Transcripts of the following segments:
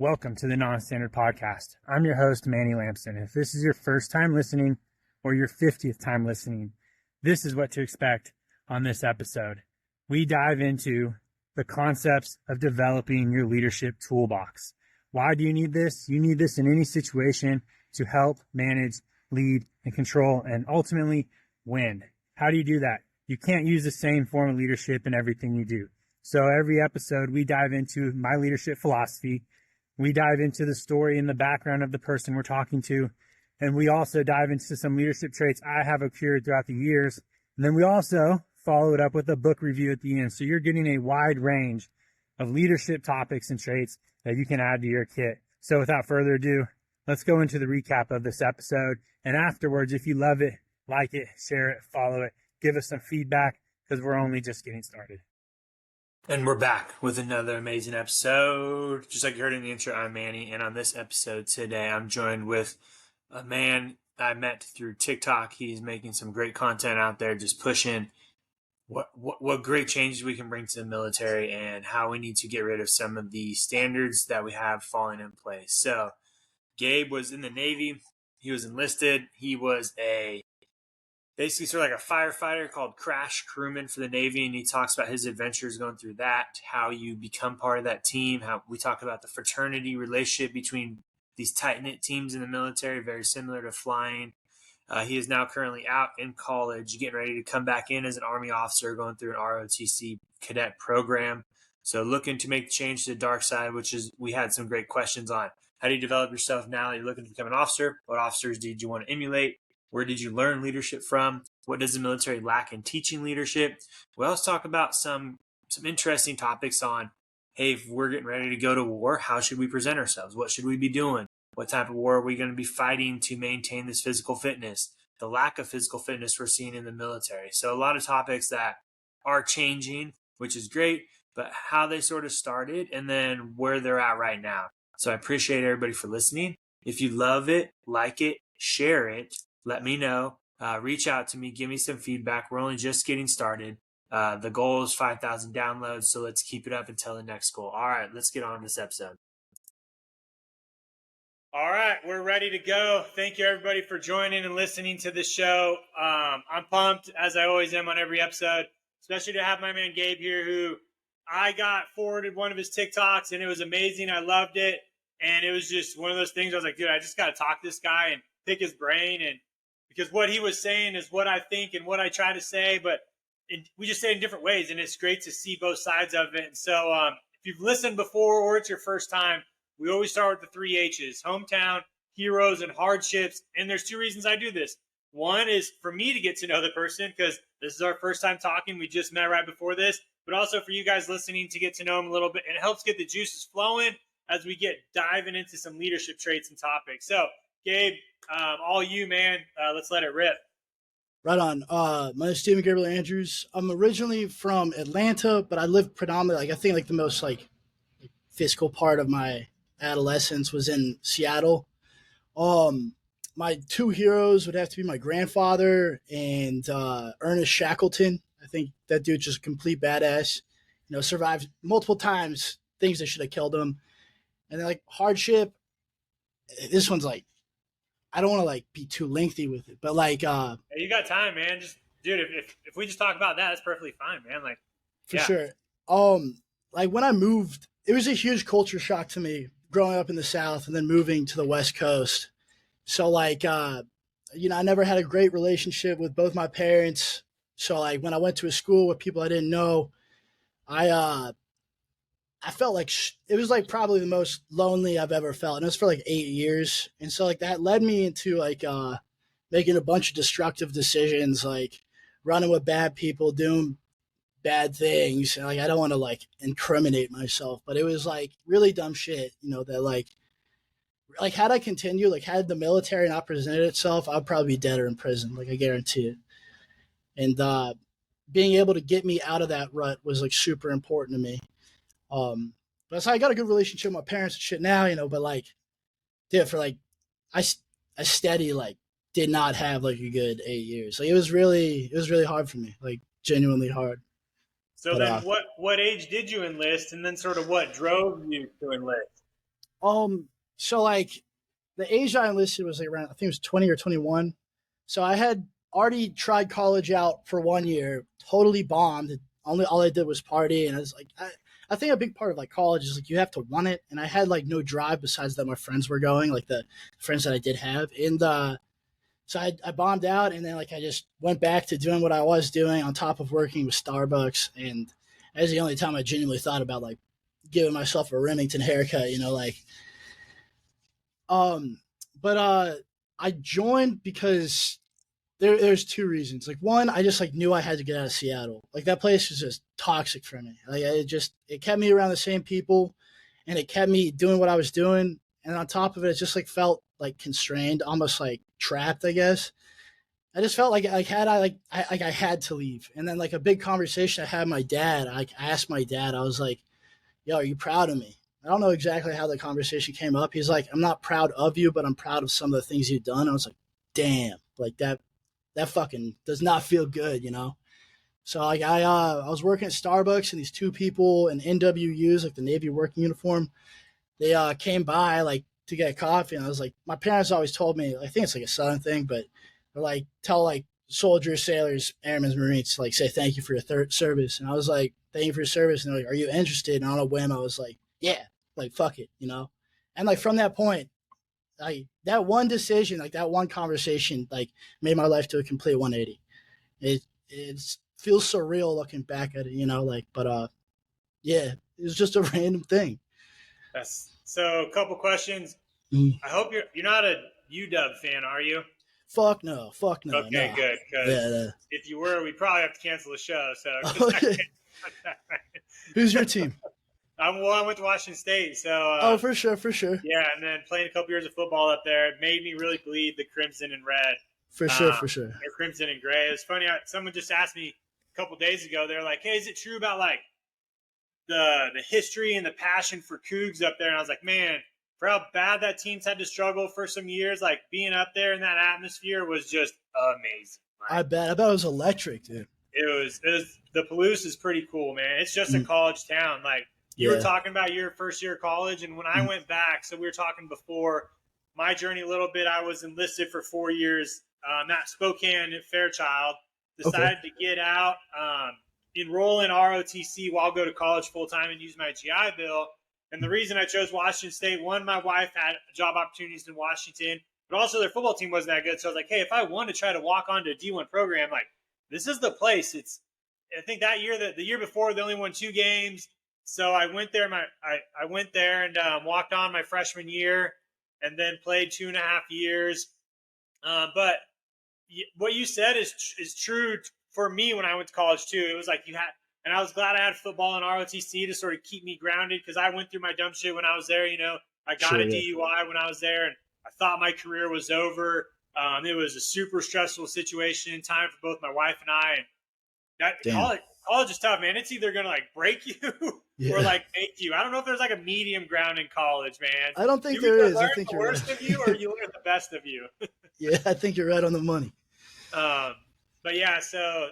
Welcome to the Non-Standard Podcast. I'm your host, Manny Lampson. If this is your first time listening or your 50th time listening, this is what to expect on this episode. We dive into the concepts of developing your leadership toolbox. Why do you need this? You need this in any situation to help manage, lead, and control, and ultimately win. How do you do that? You can't use the same form of leadership in everything you do. So every episode, we dive into my leadership philosophy. We dive into the story and the background of the person we're talking to. And we also dive into some leadership traits I have accrued throughout the years. And then we also follow it up with a book review at the end. So you're getting a wide range of leadership topics and traits that you can add to your kit. So without further ado, let's go into the recap of this episode. And afterwards, if you love it, like it, share it, follow it, give us some feedback, because we're only just getting started. And we're back with another amazing episode. Just like you heard in the intro, I'm Manny, and on this episode today, I'm joined with a man I met through TikTok. He's making some great content out there, just pushing what great changes we can bring to the military and how we need to get rid of some of the standards that we have falling in place. So Gabe was in the Navy. He was enlisted. He was basically sort of like a firefighter called Crash Crewmen for the Navy, and he talks about his adventures going through that, how you become part of that team, how we talk about the fraternity relationship between these tight-knit teams in the military, very similar to flying. He is now currently out in college, getting ready to come back in as an Army officer, going through an ROTC cadet program. So looking to make the change to the dark side, which is, we had some great questions on. How do you develop yourself now that you're looking to become an officer? What officers did you want to emulate? Where did you learn leadership from? What does the military lack in teaching leadership? We also talk about some interesting topics on, hey, if we're getting ready to go to war, how should we present ourselves? What should we be doing? What type of war are we going to be fighting to maintain this physical fitness? The lack of physical fitness we're seeing in the military. So a lot of topics that are changing, which is great, but how they sort of started and then where they're at right now. So I appreciate everybody for listening. If you love it, like it, share it. Let me know. Reach out to me. Give me some feedback. We're only just getting started. The goal is 5,000 downloads, so let's keep it up until the next goal. All right, let's get on this episode. All right, we're ready to go. Thank you, everybody, for joining and listening to the show. I'm pumped, as I always am on every episode, especially to have my man Gabe here, who I got forwarded one of his TikToks, and it was amazing. I loved it, and it was just one of those things I was like, dude, I just got to talk to this guy and pick his brain, and because what he was saying is what I think and what I try to say, but we just say it in different ways, and it's great to see both sides of it. And so if you've listened before or it's your first time, we always start with the 3 H's: hometown, heroes, and hardships. And there's 2 reasons I do this. One is for me to get to know the person, because this is our first time talking. We just met right before this, but also for you guys listening to get to know him a little bit. And it helps get the juices flowing as we get diving into some leadership traits and topics. So Gabe, all you, man. Let's let it rip. Right on. My name is Stephen Gabriel Andrews. I'm originally from Atlanta, but I lived predominantly, I think the most physical part of my adolescence was in Seattle. My 2 heroes would have to be my grandfather and Ernest Shackleton. I think that dude's just a complete badass. Survived multiple times things that should have killed him. And then hardship, this one's I don't want to be too lengthy with it, but hey, you got time, man. Just dude, if we just talk about that, that's perfectly fine, man. For sure. When I moved, it was a huge culture shock to me growing up in the South and then moving to the West Coast. So I never had a great relationship with both my parents. So when I went to a school with people I didn't know, I felt it was probably the most lonely I've ever felt. And it was for 8 years. And so that led me into making a bunch of destructive decisions, running with bad people, doing bad things. And I don't want to incriminate myself, but it was really dumb shit, that had I continued, had the military not presented itself, I'd probably be dead or in prison. I guarantee it. And being able to get me out of that rut was super important to me. But so I got a good relationship with my parents and shit now, but dude, for I steady did not have a good 8 years. It was really hard for me, genuinely hard. So then what age did you enlist, and then sort of what drove you to enlist? So like the age I enlisted was like around, I think it was 20 or 21. So I had already tried college out for 1 year, totally bombed. All I did was party, and I was like, I think a big part of like college is like you have to want it, and I had like no drive besides that my friends were going, like the friends that I did have, and so I bombed out, and then like I just went back to doing what I was doing on top of working with Starbucks, and that was the only time I genuinely thought about like giving myself a Remington haircut, like um, but I joined because there's two reasons. Like one, I just like knew I had to get out of Seattle. Like that place was just toxic for me. Like it kept me around the same people, and it kept me doing what I was doing. And on top of it, it just like felt like constrained, almost like trapped, I guess. I just felt like I had to leave. And then like a big conversation I had with my dad. I asked my dad. I was like, "Yo, are you proud of me?" I don't know exactly how the conversation came up. He's like, "I'm not proud of you, but I'm proud of some of the things you've done." I was like, "Damn, like that fucking does not feel good." So like I was working at Starbucks, and these two people in NWUs, like the Navy working uniform, they came by like to get coffee, and I was like, my parents always told me, I think it's like a Southern thing, but they're like, tell like soldiers, sailors, airmen, Marines to like say thank you for your service. And I was like, thank you for your service. And they're like, are you interested? And on a whim, I was like, yeah, like fuck it. And like from that point, like that one decision, like that one conversation, like made my life to a complete 180. It feels surreal looking back at it, like, but yeah, it was just a random thing. That's so. A couple questions. I hope you're not a UW fan, are you? Fuck no. Okay, no. good. Because if you were, we'd probably have to cancel the show. So, okay. Who's your team? I went to Washington State. So, for sure. Yeah, and then playing a couple years of football up there, it made me really bleed the crimson and red. For sure. Or crimson and gray. It was funny. Someone just asked me a couple days ago. They're like, "Hey, is it true about like the history and the passion for Cougs up there?" And I was like, "Man, for how bad that team's had to struggle for some years, like being up there in that atmosphere was just amazing." Like, I bet it was electric, dude. It was the Palouse is pretty cool, man. It's just a college town. Like you were talking about your first year of college, and when I went back, so we were talking before my journey a little bit. I was enlisted for 4 years. At Spokane at Fairchild. Decided to get out, enroll in ROTC while go to college full time and use my GI Bill. And the reason I chose Washington State, one, my wife had job opportunities in Washington, but also their football team wasn't that good. So I was like, hey, if I want to try to walk onto a D1 program, like this is the place. I think that year, the year before, they only won 2 games. So I went there. I went there and walked on my freshman year, and then played 2.5 years. But what you said is true for me when I went to college too. It was like and I was glad I had football and ROTC to sort of keep me grounded, because I went through my dumb shit when I was there. I got a DUI when I was there, and I thought my career was over. It was a super stressful situation in time for both my wife and I. And college is tough, man. It's either going to like break you or like make you. I don't know if there's like a medium ground in college, man. I don't think there is. I think you're worst of you, or you learn the best of you. Yeah, I think you're right on the money. But yeah, so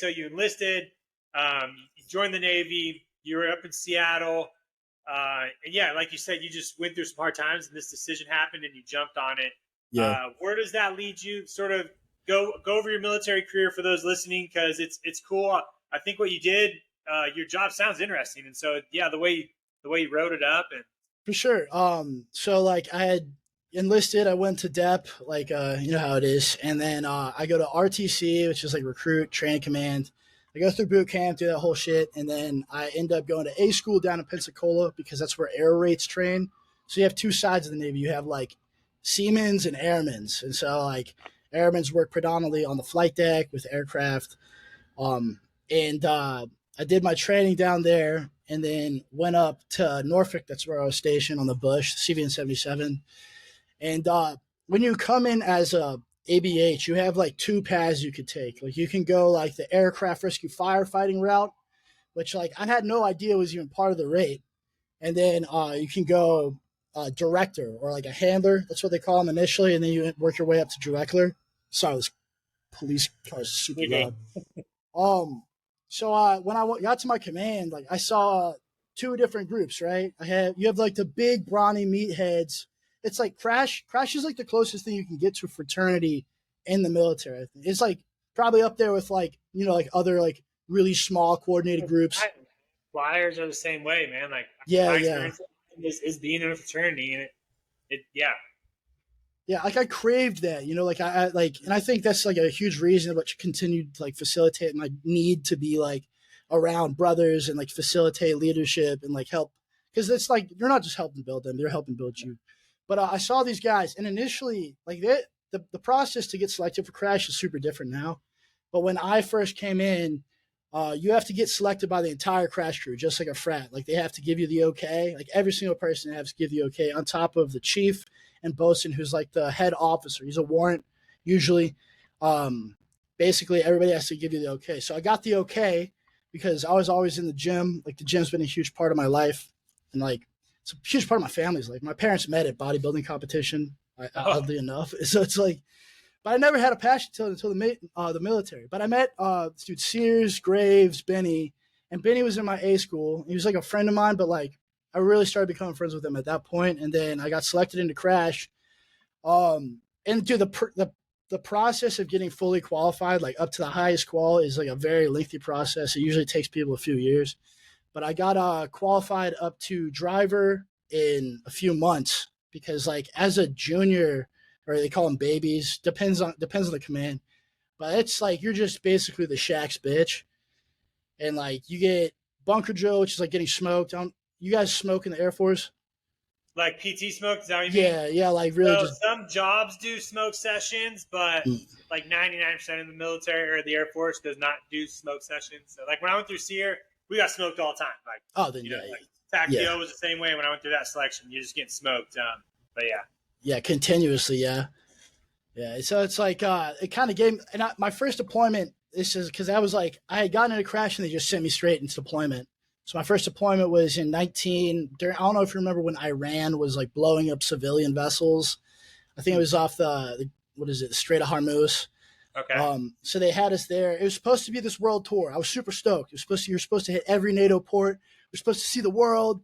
you enlisted, you joined the Navy, you were up in Seattle, and yeah, like you said, you just went through some hard times, and this decision happened, and you jumped on it. Yeah. Where does that lead you? Sort of go over your military career for those listening, because it's cool. I think what you did, your job sounds interesting, and so yeah, the way you wrote it up, and for sure. So like I had enlisted, I went to DEP, like you know how it is, and then I go to RTC, which is like recruit training command. I go through boot camp, do that whole shit, and then I end up going to A school down in Pensacola, because that's where air rates train. So you have two sides of the Navy. You have like seamen's and airmen's, and so like airmen's work predominantly on the flight deck with aircraft. And I did my training down there, and then went up to Norfolk. That's where I was stationed on the Bush, CVN 77. And when you come in as a ABH, you have like 2 paths you could take. Like you can go like the aircraft rescue firefighting route, which like I had no idea was even part of the rate. And then you can go director, or like a handler. That's what they call them initially. And then you work your way up to director. Sorry, this police car is super loud. So when I got to my command, like I saw two different groups, right? You have like the big brawny meatheads. It's like Crash is like the closest thing you can get to a fraternity in the military. I think. It's like probably up there with like, like other like really small coordinated groups. Flyers are the same way, man. Like Yeah, my yeah. experience is being in a fraternity, and yeah. Yeah, like I craved that, like I like, and I think that's like a huge reason which continued to like facilitate my need to be like around brothers and like facilitate leadership and like help, because it's like you're not just helping build them, they're helping build you. But I saw these guys, and initially, like the process to get selected for Crash is super different now. But when I first came in, you have to get selected by the entire Crash crew, just like a frat. Like they have to give you the okay. Like every single person has to give you okay, on top of the chief and bosun, who's like the head officer. He's a warrant usually. Basically, everybody has to give you the okay. So I got the okay because I was always in the gym. Like the gym's been a huge part of my life, and like it's a huge part of my family's life. My parents met at bodybuilding competition, oddly enough. So it's like, but I never had a passion until the military. But I met this dude Sears, Graves, Benny, and Benny was in my A school. He was like a friend of mine, but like I really started becoming friends with him at that point. And then I got selected into Crash. And dude, the process of getting fully qualified, like up to the highest qual, is like a very lengthy process. It usually takes people a few years. But I got qualified up to driver in a few months because like as a junior, or they call them babies, depends on the command. But it's like you're just basically the Shaq's bitch. And like you get bunker drill, which is like getting smoked. You guys smoke in the Air Force? Like PT smoke, is that what you mean? Yeah, like really. So some jobs do smoke sessions, but like 99% of the military or the Air Force does not do smoke sessions. So like when I went through SEER, we got smoked all the time. Like TACTIO was the same way when I went through that selection. You're just getting smoked. But yeah. Yeah, continuously, yeah. So it's like it kind of gave, and my first deployment. This is because I was like I had gotten into Crash and they just sent me straight into deployment. So my first deployment was in I don't know if you remember when Iran was like blowing up civilian vessels. I think it was off the Strait of Hormuz. Okay. So they had us there. It was supposed to be this world tour. I was super stoked. You're supposed to hit every NATO port. We're supposed to see the world.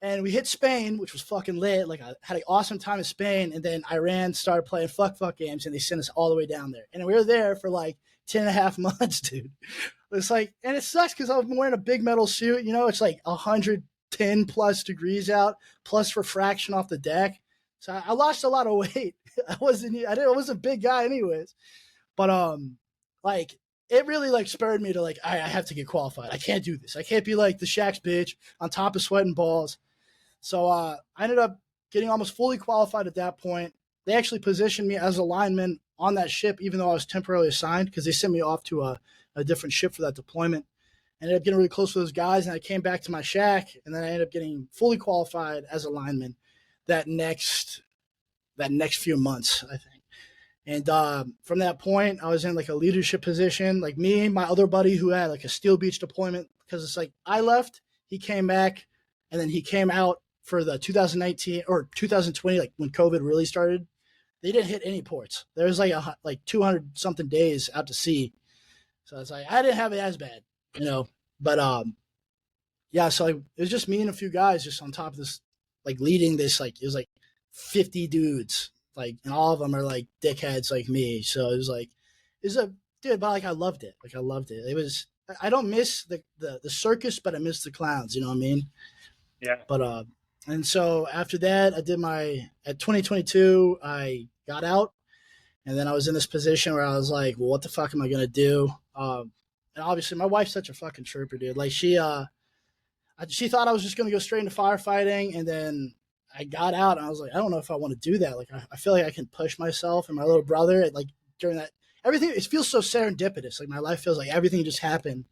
And we hit Spain, which was fucking lit. Like I had an awesome time in Spain. And then Iran started playing fuck games and they sent us all the way down there. And we were there for like 10 and a half months, dude. It's like, and it sucks because I was wearing a big metal suit. It's like 110 plus degrees out, plus refraction off the deck. So I lost a lot of weight. I was a big guy anyways. But like it really like spurred me to like I have to get qualified. I can't do this. I can't be like the Shaq's bitch on top of sweating balls. So I ended up getting almost fully qualified at that point. They actually positioned me as a lineman on that ship, even though I was temporarily assigned, because they sent me off to a different ship for that deployment. I ended up getting really close with those guys, and I came back to my shack, and then I ended up getting fully qualified as a lineman that next few months, I think. And from that point, I was in like a leadership position. Like me, my other buddy who had like a Steel Beach deployment, because it's like I left, he came back, and then he came out for the 2019 or 2020, like when COVID really started. They didn't hit any ports. There was like 200 something days out to sea. So it's like I didn't have it as bad, But yeah. So like, it was just me and a few guys just on top of this, like leading this. Like it was like 50 dudes, like, and all of them are like dickheads like me. So it was like, dude, but like I loved it. Like I loved it. It was. I don't miss the circus, but I miss the clowns. You know what I mean? Yeah. But and so after that, I did at 2022, I got out, and then I was in this position where I was like, well, what the fuck am I going to do? And obviously my wife's such a fucking trooper, dude. Like she thought I was just going to go straight into firefighting. And then I got out and I was like, I don't know if I want to do that. Like, I feel like I can push myself and my little brother, like during that, everything, it feels so serendipitous. Like my life feels like everything just happened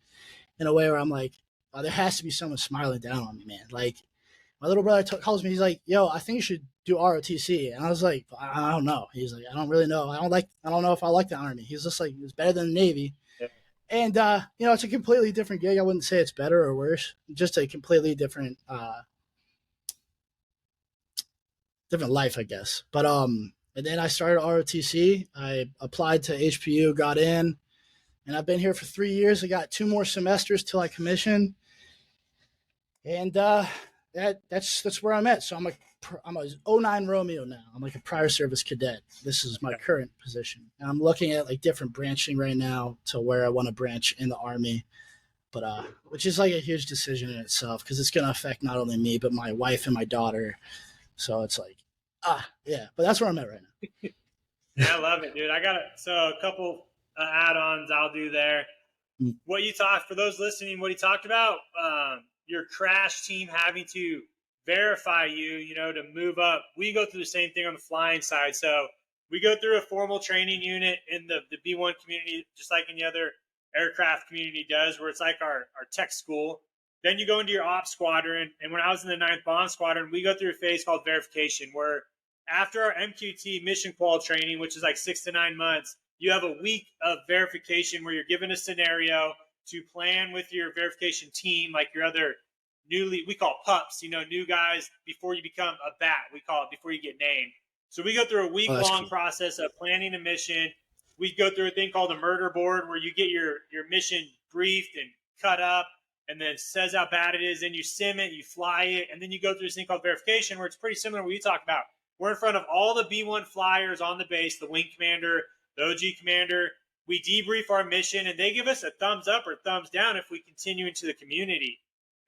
in a way where I'm like, oh, there has to be someone smiling down on me, man. Like, my little brother calls me. He's like, "Yo, I think you should do ROTC." And I was like, "I don't know." He's like, "I don't really know. I don't know if I like the Army." He's just like, "It's better than the Navy." Yeah. And it's a completely different gig. I wouldn't say it's better or worse. Just a completely different life, I guess. But and then I started ROTC. I applied to HPU, got in, and I've been here for 3 years. I got 2 more semesters till I commission. And that's where I'm at. So I'm a '09 Romeo now. I'm like a prior service cadet. This is my current position. And I'm looking at like different branching right now to where I want to branch in the Army. But which is like a huge decision in itself because it's going to affect not only me but my wife and my daughter. So it's like yeah. But that's where I'm at right now. Yeah, I love it, dude. A couple add-ons I'll do there. What you talked, for those listening, what he talked about, your crash team having to verify you, to move up. We go through the same thing on the flying side. So we go through a formal training unit in the B1 community, just like any other aircraft community does, where it's like our tech school. Then you go into your ops squadron. And when I was in the 9th Bomb Squadron, we go through a phase called verification, where after our MQT mission qual training, which is like 6 to 9 months, you have a week of verification where you're given a scenario to plan with your verification team, like your other we call pups, new guys before you become a bat. We call it before you get named. So we go through a week-long process of planning a mission. We go through a thing called a murder board where you get your mission briefed and cut up and then says how bad it is. Then you sim it, you fly it, and then you go through this thing called verification where it's pretty similar to what you talk about. We're in front of all the B1 flyers on the base, the wing commander, the OG commander. We debrief our mission, and they give us a thumbs up or thumbs down if we continue into the community.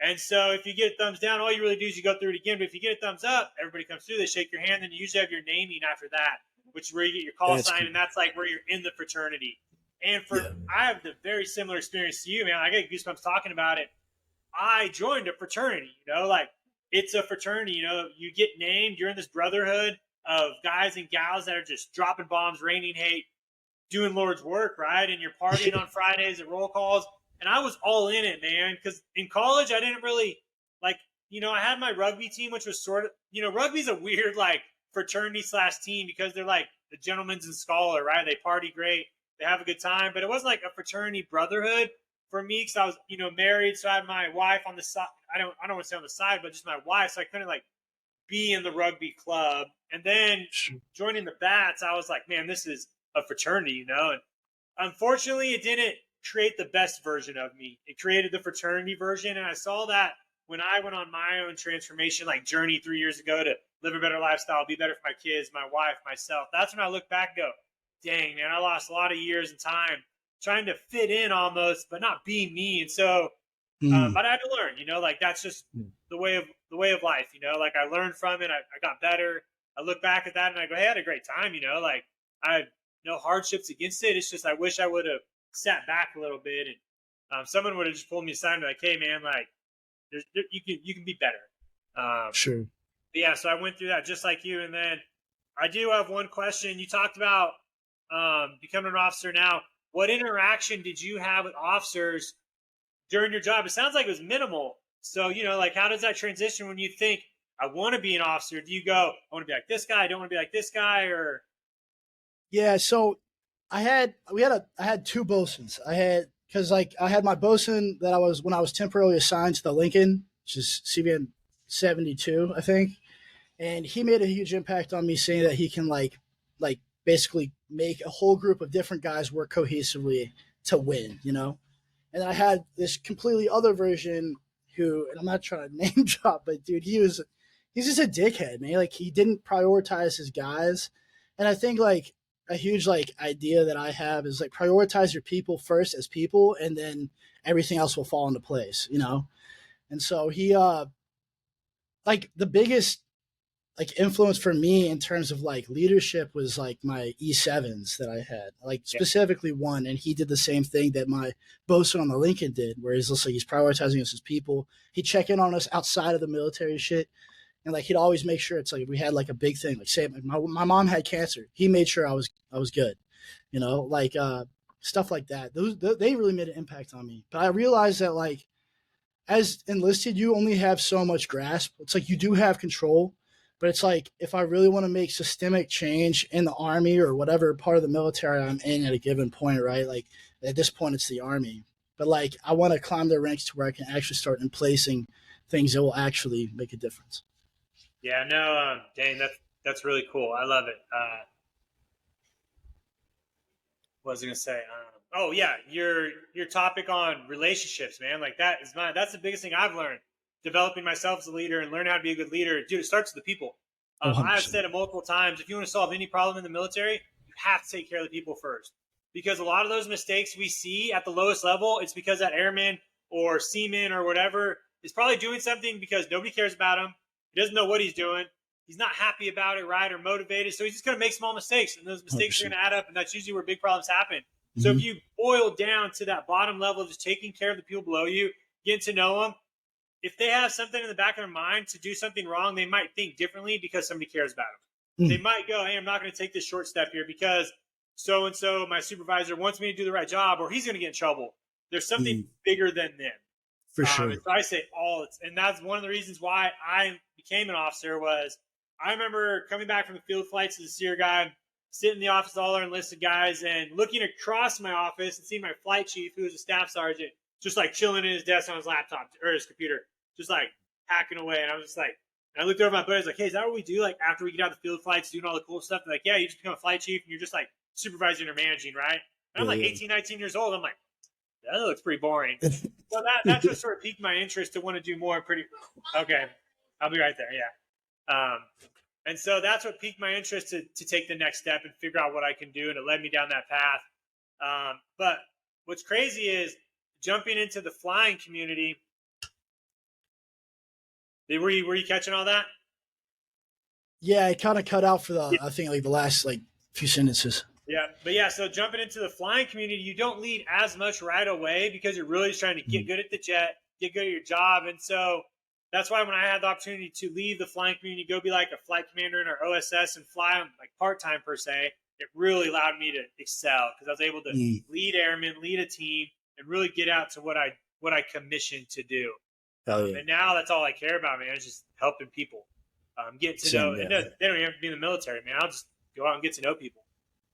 And so if you get a thumbs down, all you really do is you go through it again. But if you get a thumbs up, everybody comes through, they shake your hand, and you usually have your naming after that, which is where you get your call sign, cool. And that's like where you're in the fraternity. And I have the very similar experience to you, man. I get goosebumps talking about it. I joined a fraternity, like it's a fraternity, you get named, you're in this brotherhood of guys and gals that are just dropping bombs, raining hate, doing Lord's work, right? And you're partying on Fridays at roll calls. And I was all in it, man, because in college I didn't really I had my rugby team, which was sort of, rugby's a weird fraternity / team because they're like the gentleman's and scholar, right? They party great, they have a good time, but it wasn't like a fraternity brotherhood for me because I was, married, so I had my wife on the side. I don't want to say on the side, but just my wife, so I couldn't be in the rugby club. And then joining the Bats, I was like, man, this is a fraternity, And unfortunately, it didn't create the best version of me. It created the fraternity version, and I saw that when I went on my own transformation journey 3 years ago to live a better lifestyle, be better for my kids, my wife, myself. That's when I look back and go, dang, man, I lost a lot of years and time trying to fit in almost, but not being me. And so, but I had to learn, that's just the way of life, I learned from it. I got better. I look back at that and I go, hey, I had a great time, I had no hardships against it. It's just, I wish I would have sat back a little bit and someone would have just pulled me aside and be like, hey man, you can be better. Sure. Yeah. So I went through that just like you. And then I do have one question. You talked about becoming an officer now. What interaction did you have with officers during your job? It sounds like it was minimal. So, how does that transition when you think, I want to be an officer? Do you go, I want to be like this guy, I don't want to be like this guy, or? Yeah, so I had two bosuns. Because I had my bosun that when I was temporarily assigned to the Lincoln, which is CVN 72, I think. And he made a huge impact on me, saying that he can basically make a whole group of different guys work cohesively to win, And I had this completely other version who, and I'm not trying to name drop, but dude, he's just a dickhead, man. He didn't prioritize his guys. And I think a huge idea that I have is prioritize your people first as people, and then everything else will fall into place, And so he the biggest influence for me in terms of leadership was my E7s that I had, specifically one, and he did the same thing that my bosun on the Lincoln did, where he's prioritizing us as people. He'd check in on us outside of the military shit. And he'd always make sure it's we had a big thing, say my mom had cancer. He made sure I was good, stuff like that. They really made an impact on me. But I realized that as enlisted, you only have so much grasp. It's you do have control, but it's if I really want to make systemic change in the Army or whatever part of the military I'm in at a given point, right? At this point, it's the Army. But I want to climb the ranks to where I can actually start emplacing things that will actually make a difference. Yeah, no, dang, that's really cool. I love it. What was I gonna say? Oh yeah, your topic on relationships, man. That's the biggest thing I've learned developing myself as a leader and learning how to be a good leader, dude, it starts with the people. I've said it multiple times. If you want to solve any problem in the military, you have to take care of the people first. Because a lot of those mistakes we see at the lowest level, it's because that airman or seaman or whatever is probably doing something because nobody cares about him. He doesn't know what he's doing. He's not happy about it, right, or motivated. So he's just going to make small mistakes, and those mistakes 100%. Are going to add up, and that's usually where big problems happen. Mm-hmm. So if you boil down to that bottom level, just taking care of the people below you, getting to know them, if they have something in the back of their mind to do something wrong, they might think differently because somebody cares about them. They might go, hey, I'm not going to take this short step here because so-and-so, my supervisor, wants me to do the right job, or he's going to get in trouble. There's something bigger than them. For sure. So I say and that's one of the reasons why I became an officer was I remember coming back from the field flights as a SEER guy, sitting in the office with all our enlisted guys and looking across my office and seeing my flight chief, who was a staff sergeant, just like chilling in his desk on his laptop or his computer, just like hacking away. And I was just like, and I looked over at my buddies like, hey, is that what we do? Like after we get out of the field flights, doing all the cool stuff? They're like, yeah, you just become a flight chief and you're just like supervising or managing, right? And I'm like 18, 19 years old. I'm like, that looks pretty boring. So that just sort of piqued my interest to want to do more. Okay, I'll be right there. Yeah. And so that's what piqued my interest to take the next step and figure out what I can do. And it led me down that path. But what's crazy is jumping into the flying community. Were you catching all that? Yeah, it kind of cut out for I think like the last like few sentences. Yeah, but yeah, so jumping into the flying community, you don't lead as much right away because you're really just trying to get good at the jet, get good at your job. And so that's why when I had the opportunity to leave the flying community, go be like a flight commander in our OSS and fly on like part-time per se, it really allowed me to excel because I was able to lead airmen, lead a team, and really get out to what I commissioned to do. And now that's all I care about, man. It's just helping people, getting to know. They don't even have to be in the military, man. I'll just go out and get to know people.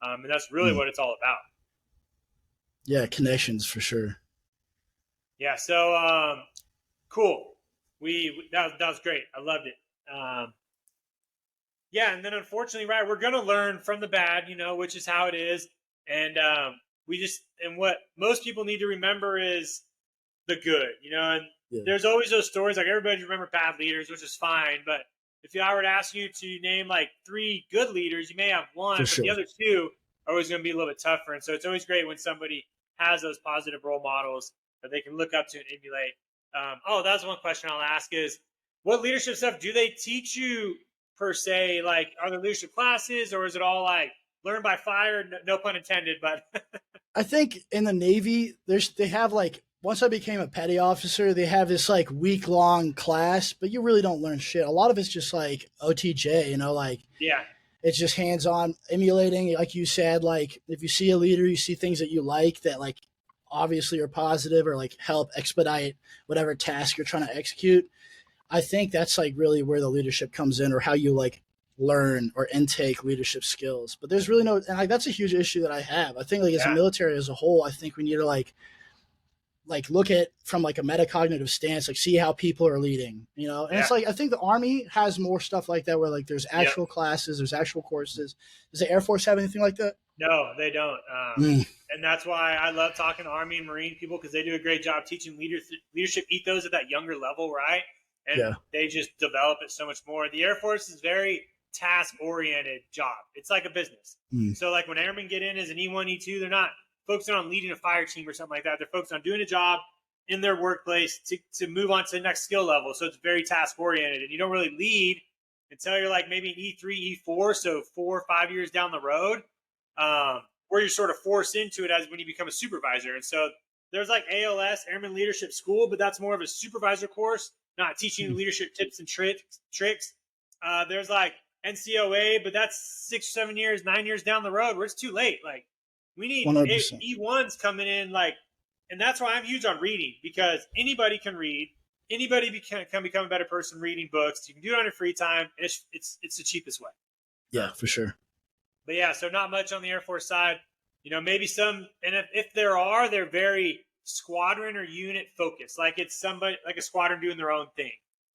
And that's really what it's all about. Yeah, connections for sure. Yeah, so cool. That was great. I loved it. Yeah, and then unfortunately, right, we're gonna learn from the bad, which is how it is. And and what most people need to remember is the good, and there's always those stories, like everybody remember bad leaders, which is fine, but if I were to ask you to name like 3 good leaders, you may have one, but the other 2 are always going to be a little bit tougher. And so it's always great when somebody has those positive role models that they can look up to and emulate. That's one question I'll ask is, what leadership stuff do they teach you per se? Like, are there leadership classes or is it all like learn by fire? No pun intended, but. I think in the Navy, they have like, once I became a petty officer, they have this like week-long class, but you really don't learn shit. A lot of it's just like OTJ, it's just hands-on emulating. Like you said, like if you see a leader, you see things that you like that like obviously are positive or like help expedite whatever task you're trying to execute. I think that's like really where the leadership comes in, or how you like learn or intake leadership skills. But there's really and like that's a huge issue that I have. I think like as a military as a whole, I think we need to like look at from like a metacognitive stance, like see how people are leading, and it's like, I think the Army has more stuff like that where like there's actual classes, there's actual courses. Does the Air Force have anything like that? No, they don't. And that's why I love talking to Army and Marine people, because they do a great job teaching leadership ethos at that younger level. Right. And they just develop it so much more. The Air Force is very task oriented job. It's like a business. So like when airmen get in as an E1, E2, they're not focusing on leading a fire team or something like that. They're focused on doing a job in their workplace to move on to the next skill level. So it's very task oriented, and you don't really lead until you're like maybe E3, E4. So 4 or 5 years down the road, where you're sort of forced into it as when you become a supervisor. And so there's like ALS, Airman Leadership School, but that's more of a supervisor course, not teaching leadership tips and tricks. There's like NCOA, but that's 6, 7 years, 9 years down the road where it's too late. Like, we need 100%. E1s coming in, like, and that's why I'm huge on reading, because anybody can read. Anybody can become a better person reading books. You can do it on your free time. It's the cheapest way. Yeah, for sure. But yeah, so not much on the Air Force side. Maybe some, and if there are, they're very squadron or unit focused. Like it's somebody, like a squadron doing their own thing.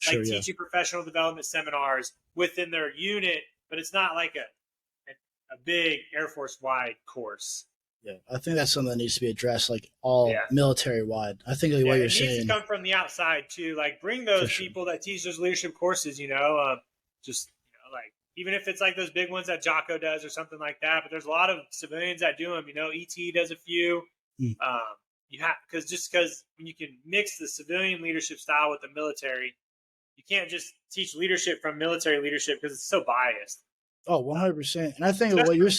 Like teaching professional development seminars within their unit, but it's not like a big Air Force wide course. Yeah, I think that's something that needs to be addressed, like all Yeah. military wide. I think like Yeah, what you're it needs to saying come from the outside too. Like bring for those sure. people that teach those leadership courses. Just like even if it's like those big ones that Jocko does or something like that. But there's a lot of civilians that do them. ET does a few. Mm. You have because when you can mix the civilian leadership style with the military, you can't just teach leadership from military leadership because it's so biased. Oh, 100%. And I think what Especially, you're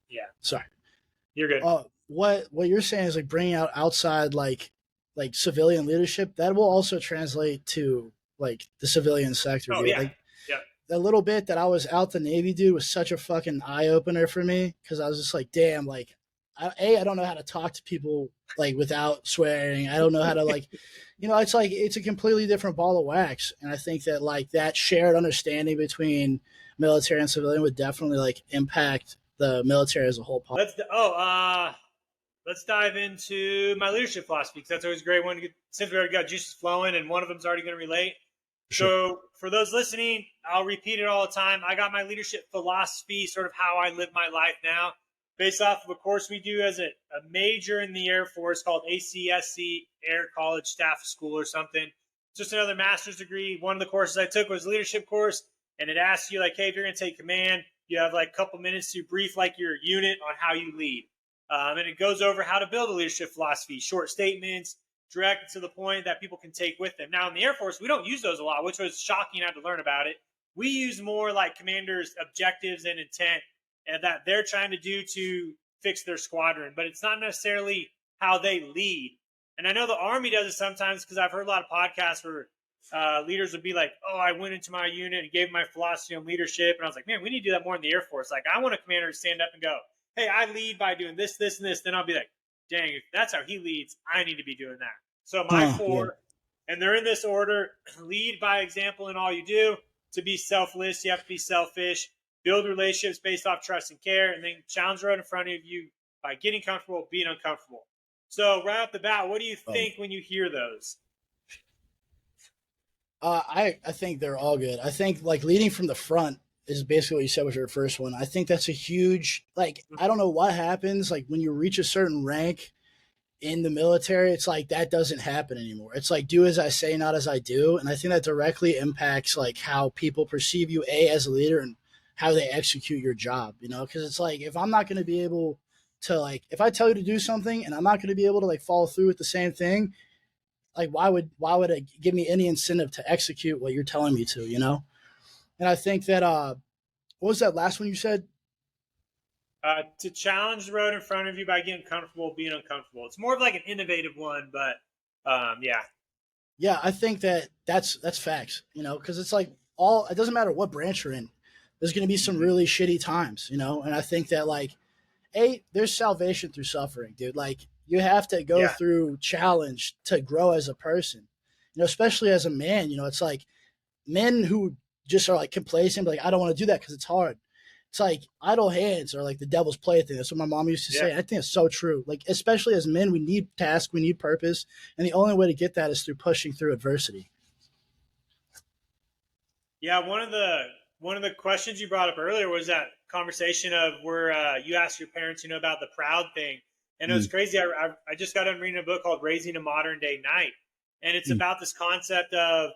yeah, sorry. you're good. What you're saying is like bringing out outside like civilian leadership that will also translate to like the civilian sector, Oh dude. yeah, Like yeah, that little bit that I was out the Navy, dude, was such a fucking eye opener for me because I was just like, damn, like, I don't know how to talk to people like without swearing. I don't know how to like, it's like it's a completely different ball of wax, and I think that like that shared understanding between military and civilian would definitely like impact the military as a whole. Let's dive into my leadership philosophy because that's always a great one to get, since we already got juices flowing and one of them's already going to relate. Sure. So for those listening, I'll repeat it all the time. I got my leadership philosophy, sort of how I live my life now, based off of a course we do as a major in the Air Force called ACSC, Air College Staff School or something. Just another master's degree. One of the courses I took was a leadership course, and it asks you like, hey, if you're going to take command, you have like a couple minutes to brief like your unit on how you lead. And it goes over how to build a leadership philosophy, short statements, direct and to the point that people can take with them. Now, in the Air Force, we don't use those a lot, which was shocking. I had to learn about it. We use more like commanders' objectives and intent and that they're trying to do to fix their squadron, but it's not necessarily how they lead. And I know the Army does it sometimes because I've heard a lot of podcasts where leaders would be like, oh, I went into my unit and gave my philosophy on leadership. And I was like, man, we need to do that more in the Air Force. Like, I want a commander to stand up and go, hey, I lead by doing this, this, and this. Then I'll be like, dang, if that's how he leads, I need to be doing that. So my four, and they're in this order: lead by example in all you do. To be selfless, you have to be selfish. Build relationships based off trust and care, and then challenge the road in front of you by getting comfortable, being uncomfortable. So right off the bat, what do you think when you hear those? I think they're all good. I think like leading from the front is basically what you said was your first one. I think that's a huge, like, I don't know what happens. Like when you reach a certain rank in the military, it's like that doesn't happen anymore. It's like do as I say, not as I do. And I think that directly impacts like how people perceive you as a leader and how they execute your job, because it's like if I'm not going to be able to like if I tell you to do something and I'm not going to be able to like follow through with the same thing, like why would it give me any incentive to execute what you're telling me to, And I think that what was that last one you said? To challenge the road in front of you by getting comfortable, being uncomfortable. It's more of like an innovative one, but yeah. Yeah, I think that's facts, because it's like it doesn't matter what branch you're in. There's going to be some really shitty times, and I think that like, there's salvation through suffering, dude. Like you have to go through challenge to grow as a person, especially as a man. It's like men who just are like complacent, like I don't want to do that because it's hard. It's like idle hands are like the devil's plaything. That's what my mom used to say. I think it's so true. Like especially as men, we need task, we need purpose, and the only way to get that is through pushing through adversity. Yeah, one of the questions you brought up earlier was that conversation of where you asked your parents, about the proud thing, and it was crazy. I just got done reading a book called Raising a Modern Day Knight, and it's about this concept of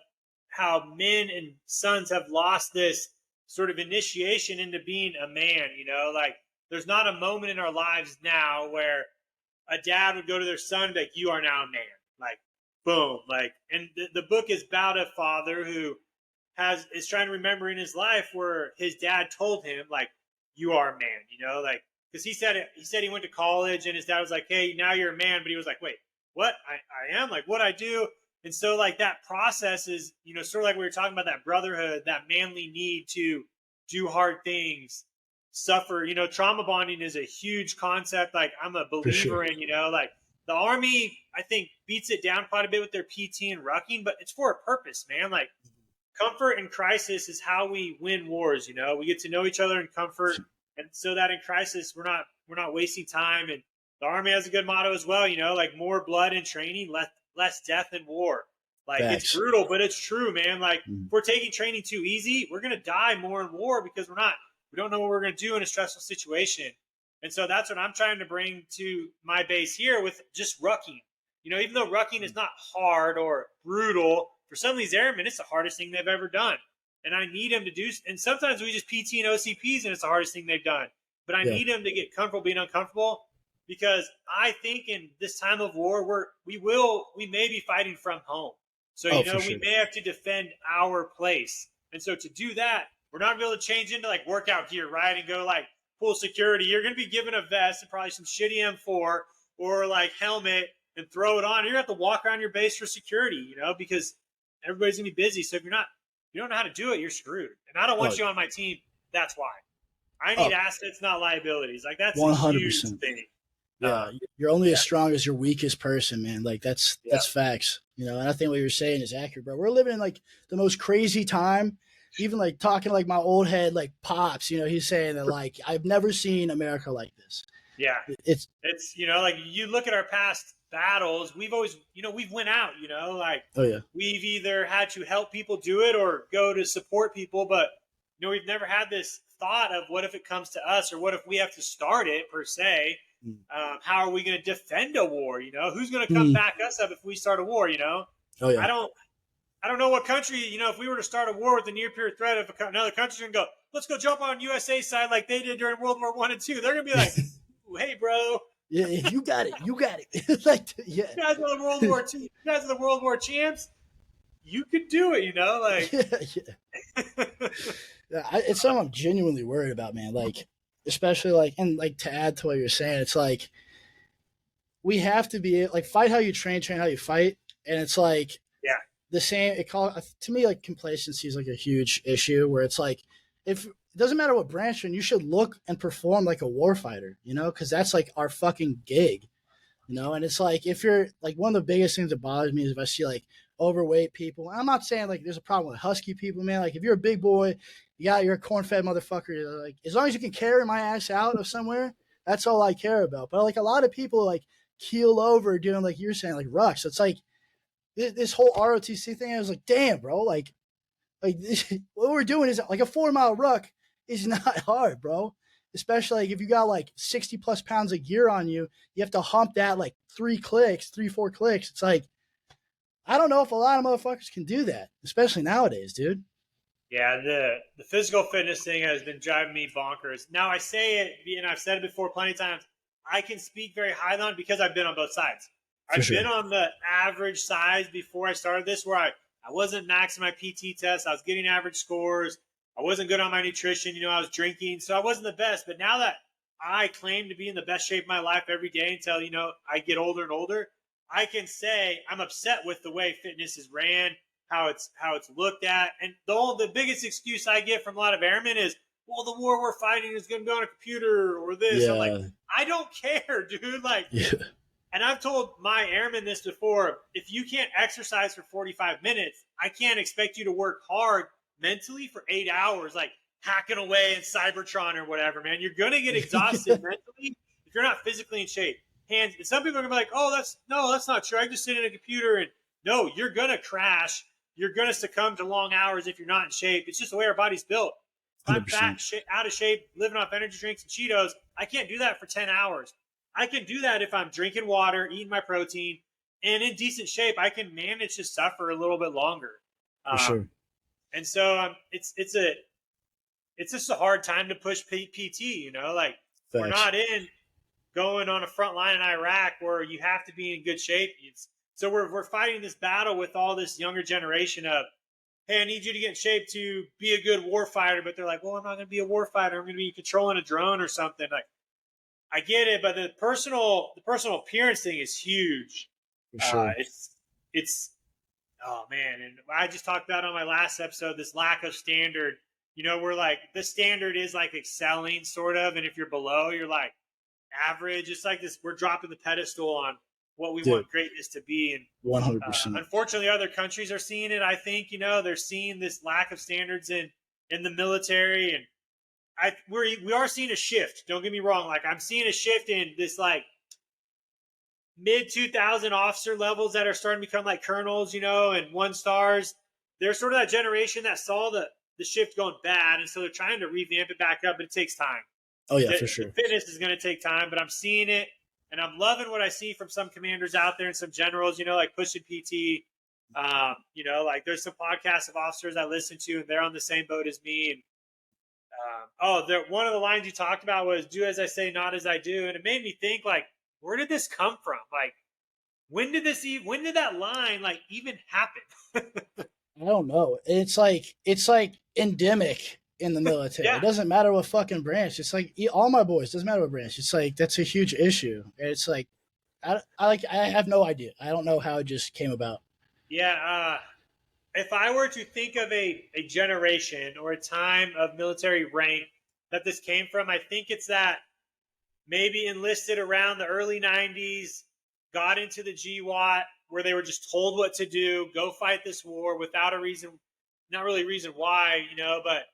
how men and sons have lost this sort of initiation into being a man. Like there's not a moment in our lives now where a dad would go to their son and be like, you are now a man, like boom, like, and the book is about a father who is trying to remember in his life where his dad told him like, you are a man, like, because he said he went to college and his dad was like, hey, now you're a man, but he was like, wait, what? I am, like, what I do. And so like that process is, sort of like we were talking about, that brotherhood, that manly need to do hard things, suffer, trauma bonding is a huge concept. Like I'm a believer in, like the Army, I think beats it down quite a bit with their PT and rucking, but it's for a purpose, man. Like comfort in crisis is how we win wars. We get to know each other in comfort. And so that in crisis, we're not wasting time. And the Army has a good motto as well, like more blood in training, less death in war. Like it's brutal, but it's true, man. Like if we're taking training too easy, we're going to die more in war because we don't know what we're going to do in a stressful situation. And so that's what I'm trying to bring to my base here with just rucking. Even though rucking is not hard or brutal, for some of these airmen, it's the hardest thing they've ever done. And I need them to do, and sometimes we just PT and OCPs and it's the hardest thing they've done. But I need them to get comfortable being uncomfortable, because I think in this time of war, we may be fighting from home. So, we may have to defend our place. And so to do that, we're not going to be able to change into like workout gear, right? And go like full security. You're going to be given a vest and probably some shitty M4 or like helmet and throw it on. You're going to have to walk around your base for security, because everybody's going to be busy. So if you don't know how to do it, you're screwed. And I don't want you on my team. That's why. I need assets, not liabilities. Like that's 100%. A huge thing. Yeah, you're only as strong as your weakest person, man. Like that's facts. And I think what you're saying is accurate, bro. We're living in like the most crazy time. Even like talking to like my old head, like Pops, he's saying that like I've never seen America like this. Yeah, it's like you look at our past battles, we've always we've went out, like we've either had to help people do it or go to support people, but we've never had this thought of what if it comes to us, or what if we have to start it per se. How are we going to defend a war? Who's going to come back us up if we start a war? I don't know what country, if we were to start a war with the near peer threat of another country's going to go, let's go jump on USA side like they did during World War I and II. They're going to be like, hey, bro. Yeah, you got it. You got it. Like, yeah. You guys are the World War II. You guys are the World War champs. You could do it, like. It's something I'm genuinely worried about, man. Like, especially like, and like to add to what you're saying, it's like we have to be like fight how you train how you fight, and it's like the same. To me, like complacency is like a huge issue where it's like if it doesn't matter what branch you're in, you should look and perform like a warfighter, because that's like our fucking gig, And it's like if you're like one of the biggest things that bothers me is if I see like overweight people. And I'm not saying like there's a problem with husky people, man. Like if you're a big boy, you're a corn-fed motherfucker. Like as long as you can carry my ass out of somewhere, that's all I care about. But like a lot of people like keel over doing like you're saying like rucks. It's like this whole ROTC thing. I was like, damn, bro. Like what we're doing is like a 4-mile ruck is not hard, bro. Especially like if you got like 60 plus pounds of gear on you, you have to hump that like 4 clicks. It's like, I don't know if a lot of motherfuckers can do that, especially nowadays, dude. Yeah, the physical fitness thing has been driving me bonkers. Now I say it, and I've said it before plenty of times, I can speak very highly on it because I've been on both sides. I've been on the average size before I started this, where I wasn't maxing my PT test. I was getting average scores. I wasn't good on my nutrition. I was drinking, so I wasn't the best. But now that I claim to be in the best shape of my life every day until, I get older and older, I can say I'm upset with the way fitness is ran, how it's looked at. And the biggest excuse I get from a lot of airmen is, well, the war we're fighting is going to be on a computer or this. Yeah. I'm like, I don't care, dude. Like, and I've told my airmen this before. If you can't exercise for 45 minutes, I can't expect you to work hard mentally for 8 hours, like hacking away in Cybertron or whatever, man. You're going to get exhausted mentally if you're not physically in shape. And some people are going to be like, oh, that's not true. I just sit in a computer. And no, you're going to crash. You're going to succumb to long hours if you're not in shape. It's just the way our body's built. If I'm fat, out of shape, living off energy drinks and Cheetos, I can't do that for 10 hours. I can do that if I'm drinking water, eating my protein, and in decent shape. I can manage to suffer a little bit longer. For sure. And so it's just a hard time to push PT, like Facts. We're not going on a front line in Iraq where you have to be in good shape. So we're fighting this battle with all this younger generation of, hey, I need you to get in shape to be a good war fighter. But they're like, well, I'm not going to be a war fighter. I'm going to be controlling a drone or something. Like, I get it, but the personal appearance thing is huge. For sure. It's oh man, and I just talked about on my last episode this lack of standard. We're like the standard is like excelling sort of, and if you're below, you're like average. It's like this. We're dropping the pedestal on what we want greatness to be, and 100%. Unfortunately, other countries are seeing it. I think they're seeing this lack of standards in the military, and we are seeing a shift. Don't get me wrong. Like I'm seeing a shift in this like mid 2000 officer levels that are starting to become like colonels, and 1-stars. They're sort of that generation that saw the shift going bad, and so they're trying to revamp it back up, but it takes time. Oh yeah, for sure. The fitness is going to take time, but I'm seeing it, and I'm loving what I see from some commanders out there and some generals, like pushing PT. Like there's some podcasts of officers I listen to, and they're on the same boat as me. And one of the lines you talked about was "Do as I say, not as I do," and it made me think, like, where did this come from? Like, when did that line like even happen? I don't know. It's like endemic in the military. Yeah. It doesn't matter what fucking branch. It's like all my boys. Doesn't matter what branch. It's like that's a huge issue. And it's like I have no idea. I don't know how it just came about. Yeah. If I were to think of a generation or a time of military rank that this came from, I think it's that maybe enlisted around the early 90s, got into the GWAT, where they were just told what to do, go fight this war without a reason, not really a reason why, but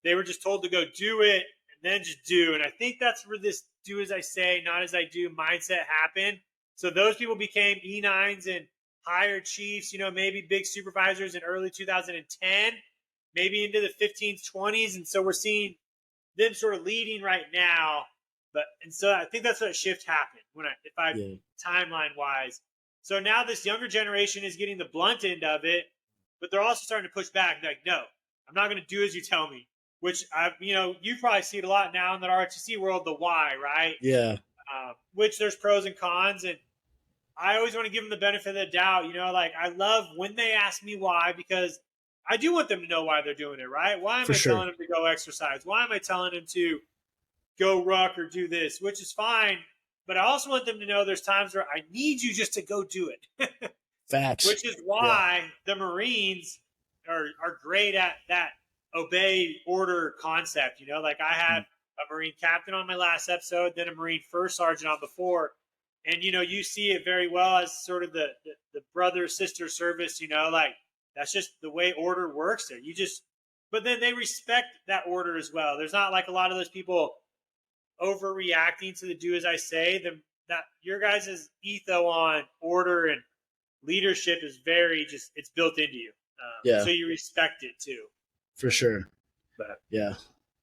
they were just told to go do it and then just do. And I think that's where this do as I say, not as I do mindset happened. So those people became E9s and higher chiefs, maybe big supervisors in early 2010, maybe into the 15s, 20s. And so we're seeing them sort of leading right now. And so I think that's what shift happened timeline wise. So now this younger generation is getting the blunt end of it, but they're also starting to push back. Like, no, I'm not going to do as you tell me, which you probably see it a lot now in the ROTC world, the why, right? Yeah. Which there's pros and cons. And I always want to give them the benefit of the doubt. Like I love when they ask me why, because I do want them to know why they're doing it, right? Why am I telling them to go exercise? Why am I telling them to go ruck or do this, which is fine. But I also want them to know there's times where I need you just to go do it. Facts. Which is why the Marines are great at that obey order concept. Like I had a Marine captain on my last episode, then a Marine first sergeant on before. And, you see it very well as sort of the brother-sister service, like that's just the way order works there. But then they respect that order as well. There's not like a lot of those people overreacting to the do as I say. That your guys' ethos on order and leadership is very it's built into you. So you respect it too. For sure. But yeah.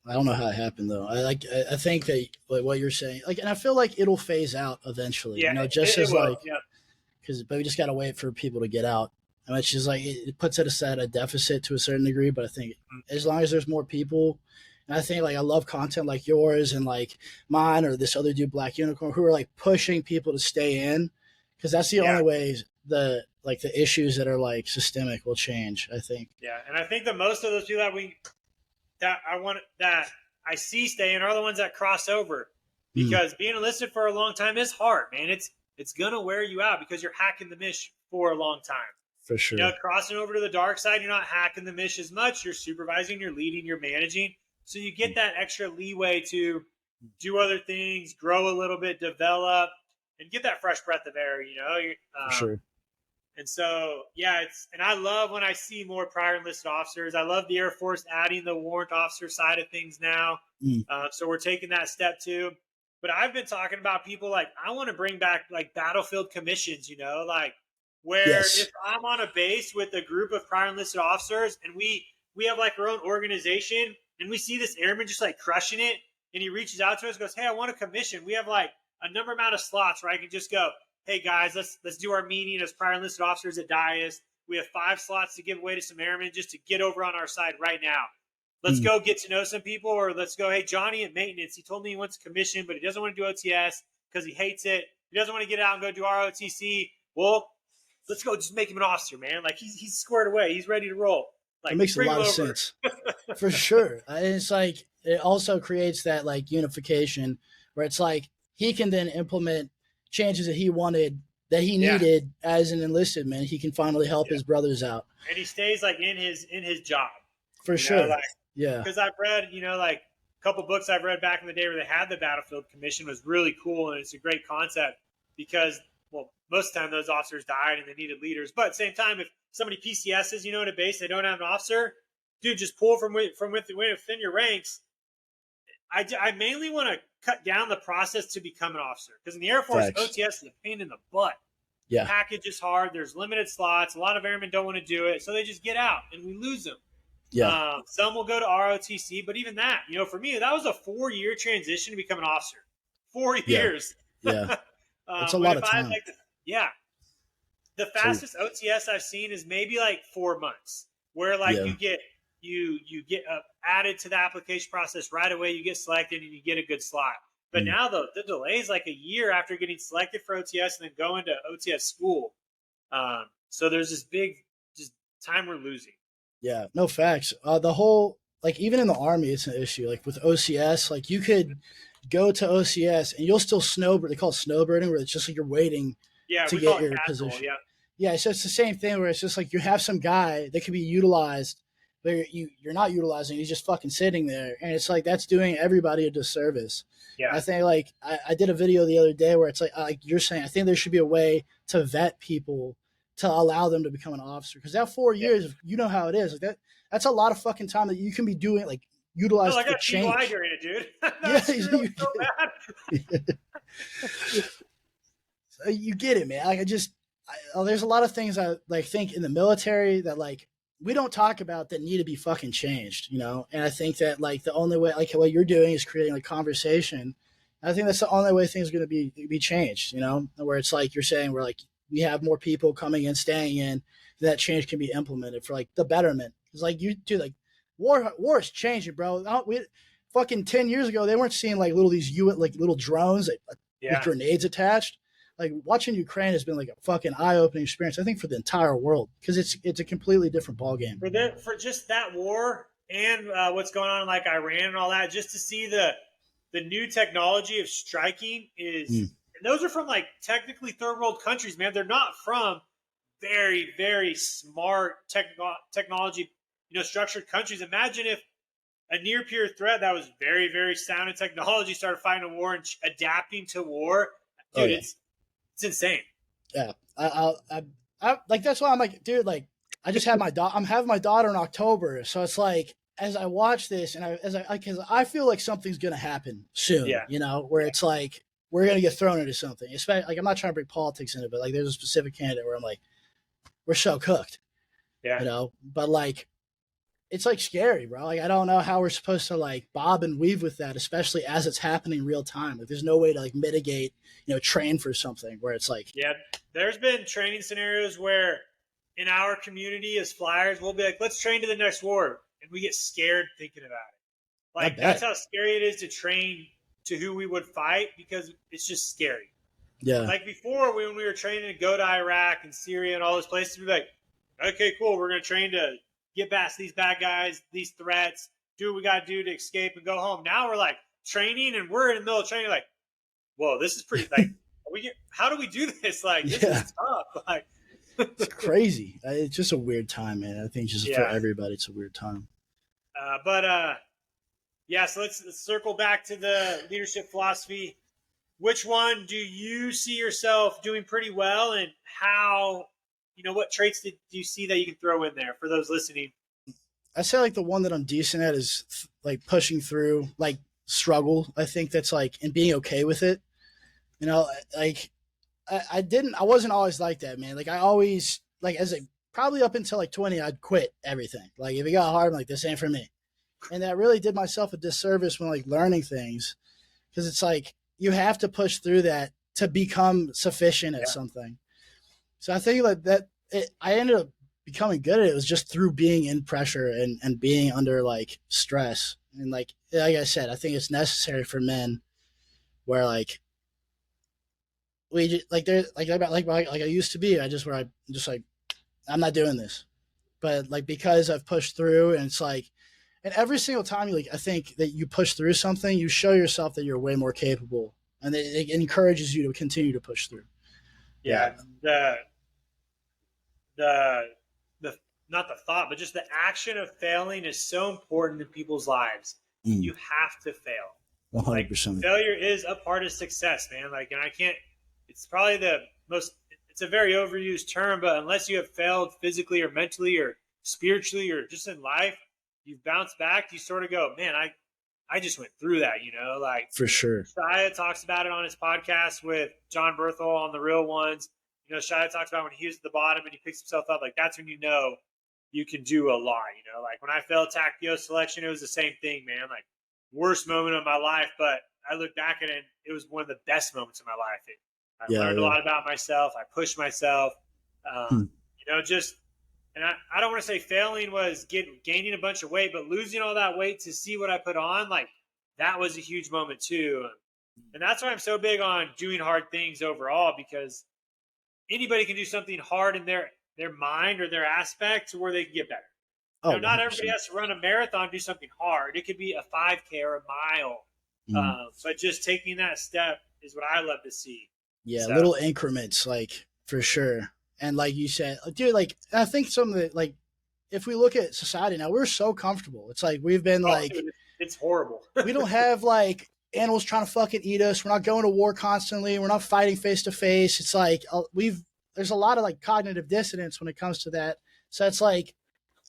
I don't know how it happened though. I think that like what you're saying, like, and I feel like it'll phase out eventually. Yeah, but we just gotta wait for people to get out. And it's just like it puts it at a deficit to a certain degree. But I think as long as there's more people, and I think like I love content like yours and like mine or this other dude Black Unicorn who are like pushing people to stay in, because that's the only way the issues that are like systemic will change. I think. Yeah, and I think that most of those people that I see staying are the ones that cross over, because being enlisted for a long time is hard, man. It's gonna wear you out because you're hacking the mish for a long time. For sure. Crossing over to the dark side, you're not hacking the mish as much. You're supervising, you're leading, you're managing. So you get that extra leeway to do other things, grow a little bit, develop, and get that fresh breath of air, For sure. And so, and I love when I see more prior enlisted officers. I love the Air Force adding the warrant officer side of things now. So we're taking that step too. But I've been talking about people like, I want to bring back like battlefield commissions, like where if I'm on a base with a group of prior enlisted officers and we have like our own organization and we see this airman just like crushing it, and he reaches out to us and goes, hey, I want a commission. We have like a number amount of slots where I can just go, hey guys, let's do our meeting as prior enlisted officers at Dias. We have 5 slots to give away to some airmen just to get over on our side right now. Let's go get to know some people, or let's go, hey, Johnny at maintenance, he told me he wants a commission, but he doesn't want to do OTS because he hates it. He doesn't want to get out and go do ROTC. Well, let's go just make him an officer, man. Like he's squared away. He's ready to roll. Like, it makes a lot of sense. For sure. It's like it also creates that like unification where it's like he can then implement changes that he wanted, that he needed as an enlisted man. He can finally help his brothers out, and he stays like in his job for sure. Because I've read like a couple books I've read back in the day where they had the battlefield commission was really cool, and it's a great concept because most of the time those officers died and they needed leaders. But at the same time, if somebody PCSs at a base, they don't have an officer, dude, just pull from within your ranks. I mainly want to cut down the process to become an officer, because in the Air Force, OTS is a pain in the butt. Yeah. The package is hard. There's limited slots. A lot of airmen don't want to do it, so they just get out, and we lose them. Yeah. Some will go to ROTC, but even that, for me, that was a 4-year transition to become an officer. 4 Yeah. years. Yeah. It's a But lot if of I time. the fastest OTS I've seen is maybe like 4 months, where like Yeah. you get added to the application process right away. You get selected and you get a good slot. But now the delay is like a year after getting selected for OTS and then going to OTS school. So there's this big just time we're losing. Yeah, no facts. The whole, like, even in the Army, it's an issue. Like with OCS, like you could go to OCS and you'll still snowbird. They call it snowbirding, where it's just like you're waiting to we call get it your casual, position. yeah. Yeah, so it's the same thing where it's just like you have some guy that could be utilized, but you're not utilizing. He's just fucking sitting there, and it's like that's doing everybody a disservice. Yeah. I think like I did a video the other day where it's like you're saying. I think there should be a way to vet people to allow them to become an officer, because that 4 years, you know how it is. Like that's a lot of fucking time that you can be doing, like utilized I for got change. DUI during it, dude. Yeah, so bad. You get it, man. Like there's a lot of things I like think in the military that like we don't talk about that need to be fucking changed, And I think that like the only way, like what you're doing, is creating like conversation. I think that's the only way things are going to be changed, Where it's like you're saying, where like we have more people coming in, staying in, that change can be implemented for like the betterment. Because like you do, like war is changing, bro. Fucking 10 years ago, they weren't seeing like little drones with grenades attached. Like watching Ukraine has been like a fucking eye-opening experience, I think, for the entire world, because it's a completely different ballgame. For just that war and what's going on in like Iran and all that, just to see the new technology of striking is, and those are from like technically third world countries, man. They're not from very, very smart technology, structured countries. Imagine if a near peer threat that was very, very sound in technology started fighting a war and adapting to war. Dude, it's insane. Yeah. I like, that's why I'm like, dude, like I just had I'm having my daughter in October. So it's like, as I watch this and because I feel like something's going to happen soon, where it's like, we're going to get thrown into something. Especially, like, I'm not trying to bring politics into it, but like there's a specific candidate where I'm like, we're so cooked, but like, it's like scary, bro. Like, I don't know how we're supposed to like bob and weave with that, especially as it's happening real time. Like, there's no way to like mitigate, train for something where it's like, there's been training scenarios where in our community as flyers, we'll be like, let's train to the next war. And we get scared thinking about it. Like, that's how scary it is to train to who we would fight, because it's just scary. Yeah. Like before, when we were training to go to Iraq and Syria and all those places, we'd be like, okay, cool. We're going to train to get past these bad guys, these threats, do what we got to do to escape and go home. Now we're like training, and we're in the middle of training, like, whoa, this is pretty, like, how do we do this? Like, this is tough. Like, it's crazy. It's just a weird time, man. I think just for everybody, it's a weird time. So let's circle back to the leadership philosophy. Which one do you see yourself doing pretty well, and how, what traits do you see that you can throw in there for those listening? I say like the one that I'm decent at is like pushing through, like struggle. I think that's like, and being okay with it. Like I wasn't always like that, man. Like I always, like probably up until like 20, I'd quit everything. Like if it got hard, I'm like, this ain't for me. And that really did myself a disservice when like learning things, because it's like you have to push through that to become sufficient at something. So I think like that I ended up becoming good at it was just through being in pressure and being under like stress. And like I said, I think it's necessary for men where like we just, like there like I used to be. I'm just like, I'm not doing this. But like because I've pushed through, and it's like, and every single time I think that you push through something, you show yourself that you're way more capable, and it encourages you to continue to push through. Yeah. The not the thought, but just the action of failing is so important in people's lives. You have to fail. 100%. Like, failure is a part of success, man. Like, and it's probably it's a very overused term, but unless you have failed physically or mentally or spiritually or just in life, you've bounced back, you sort of go, man, I just went through that, like for sure. Shia talks about it on his podcast with John Berthel on The Real Ones. Shia talks about when he was at the bottom and he picks himself up, like that's when you can do a lot. Like when I failed TACPO selection, it was the same thing, man. Like worst moment of my life, but I look back at it, and it was one of the best moments of my life. I learned a lot about myself. I pushed myself. And I don't want to say failing was gaining a bunch of weight, but losing all that weight to see what I put on, like that was a huge moment too. And that's why I'm so big on doing hard things overall, because anybody can do something hard in their mind or their aspect to where they can get better. Not everybody has to run a marathon, do something hard. It could be a 5K or a mile. But just taking that step is what I love to see. Yeah, so. Little increments, like, for sure. And like you said, dude, like, I think some of the, like, if we look at society now, we're so comfortable. It's like we've been dude, it's horrible. We don't have like animals trying to fucking eat us. We're not going to war constantly. We're not fighting face to face. It's like there's a lot of like cognitive dissonance when it comes to that. So it's like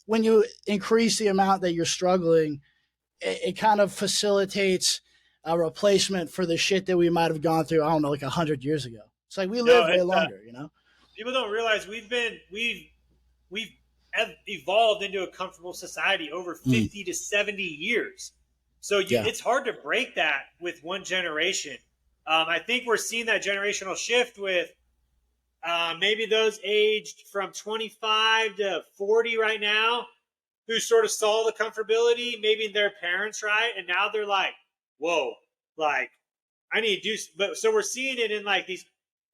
when you increase the amount that you're struggling, it kind of facilitates a replacement for the shit that we might have gone through, I don't know, like 100 years ago. It's like we live way longer, People don't realize we've evolved into a comfortable society over 50 to 70 years. So it's hard to break that with one generation. I think we're seeing that generational shift with maybe those aged from 25 to 40 right now, who sort of saw the comfortability, maybe their parents, right? And now they're like, whoa, like I need to do, but so we're seeing it in like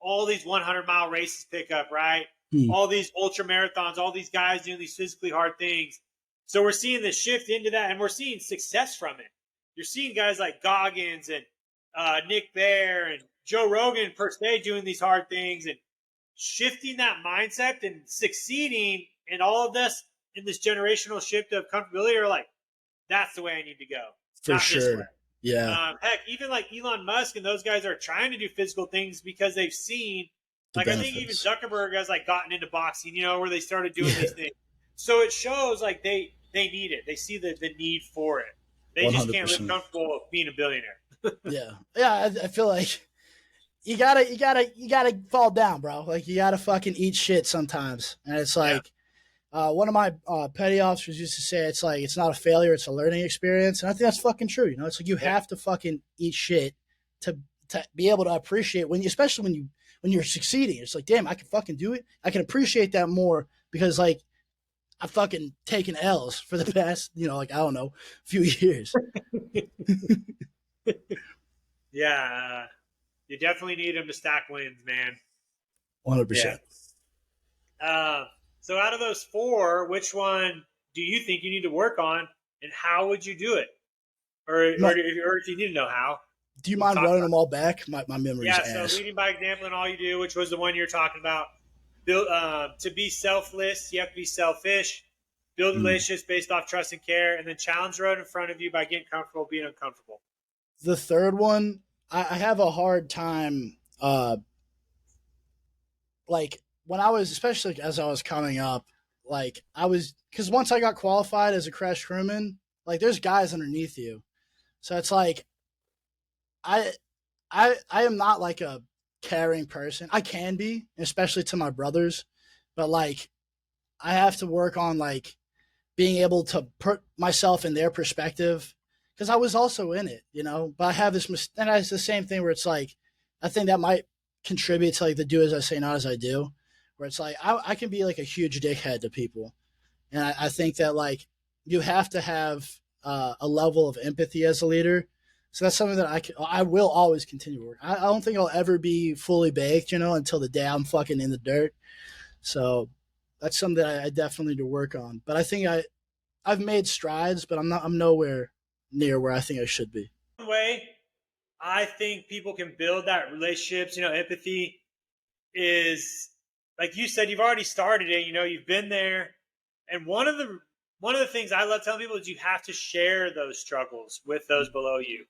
all these 100-mile races pick up, right? All these ultra marathons, all these guys doing these physically hard things. So we're seeing the shift into that, and we're seeing success from it. You're seeing guys like Goggins and Nick Bear and Joe Rogan per se doing these hard things and shifting that mindset and succeeding in all of this in this generational shift of comfortability are like, that's the way I need to go. For sure. Yeah. Heck, even like Elon Musk and those guys are trying to do physical things because they've seen, like I think even Zuckerberg has like gotten into boxing, where they started doing these things. So it shows like they need it. They see the need for it. They 100%. Just can't live comfortable being a billionaire. Yeah. I feel like you gotta fall down, bro. Like you gotta fucking eat shit sometimes. And it's like, one of my petty officers used to say, it's like, it's not a failure, it's a learning experience. And I think that's fucking true. It's like you have to fucking eat shit to be able to appreciate especially when you're succeeding. It's like, damn, I can fucking do it. I can appreciate that more because like I've fucking taken L's for the past, like, I don't know, few years. Yeah. You definitely need them to stack wins, man. 100%. Yeah. So out of those 4, which one do you think you need to work on, and how would you do it? Or if you need to know how. Do you mind running them all back? My memory's ass. Yeah, so leading by example and all you do, which was the one you're talking about. To be selfless, you have to be selfish. Build relationships based off trust and care, and then challenge the road in front of you by getting comfortable being uncomfortable. The third one, I have a hard time, like, when I was, especially as I was coming up, like because once I got qualified as a crash crewman, like there's guys underneath you. So it's like, I am not like a caring person. I can be, especially to my brothers, but like I have to work on like being able to put myself in their perspective because I was also in it, but I have this, and it's the same thing where it's like, I think that might contribute to like the do as I say, not as I do. Where it's like I can be like a huge dickhead to people, and I think that like you have to have a level of empathy as a leader. So that's something that I will always continue to work. I don't think I'll ever be fully baked, until the day I'm fucking in the dirt. So that's something that I definitely need to work on. But I think I've made strides, but I'm nowhere near where I think I should be. One way I think people can build that relationships, empathy is, like you said, you've already started it, you've been there. And one of the things I love telling people is you have to share those struggles with those below you.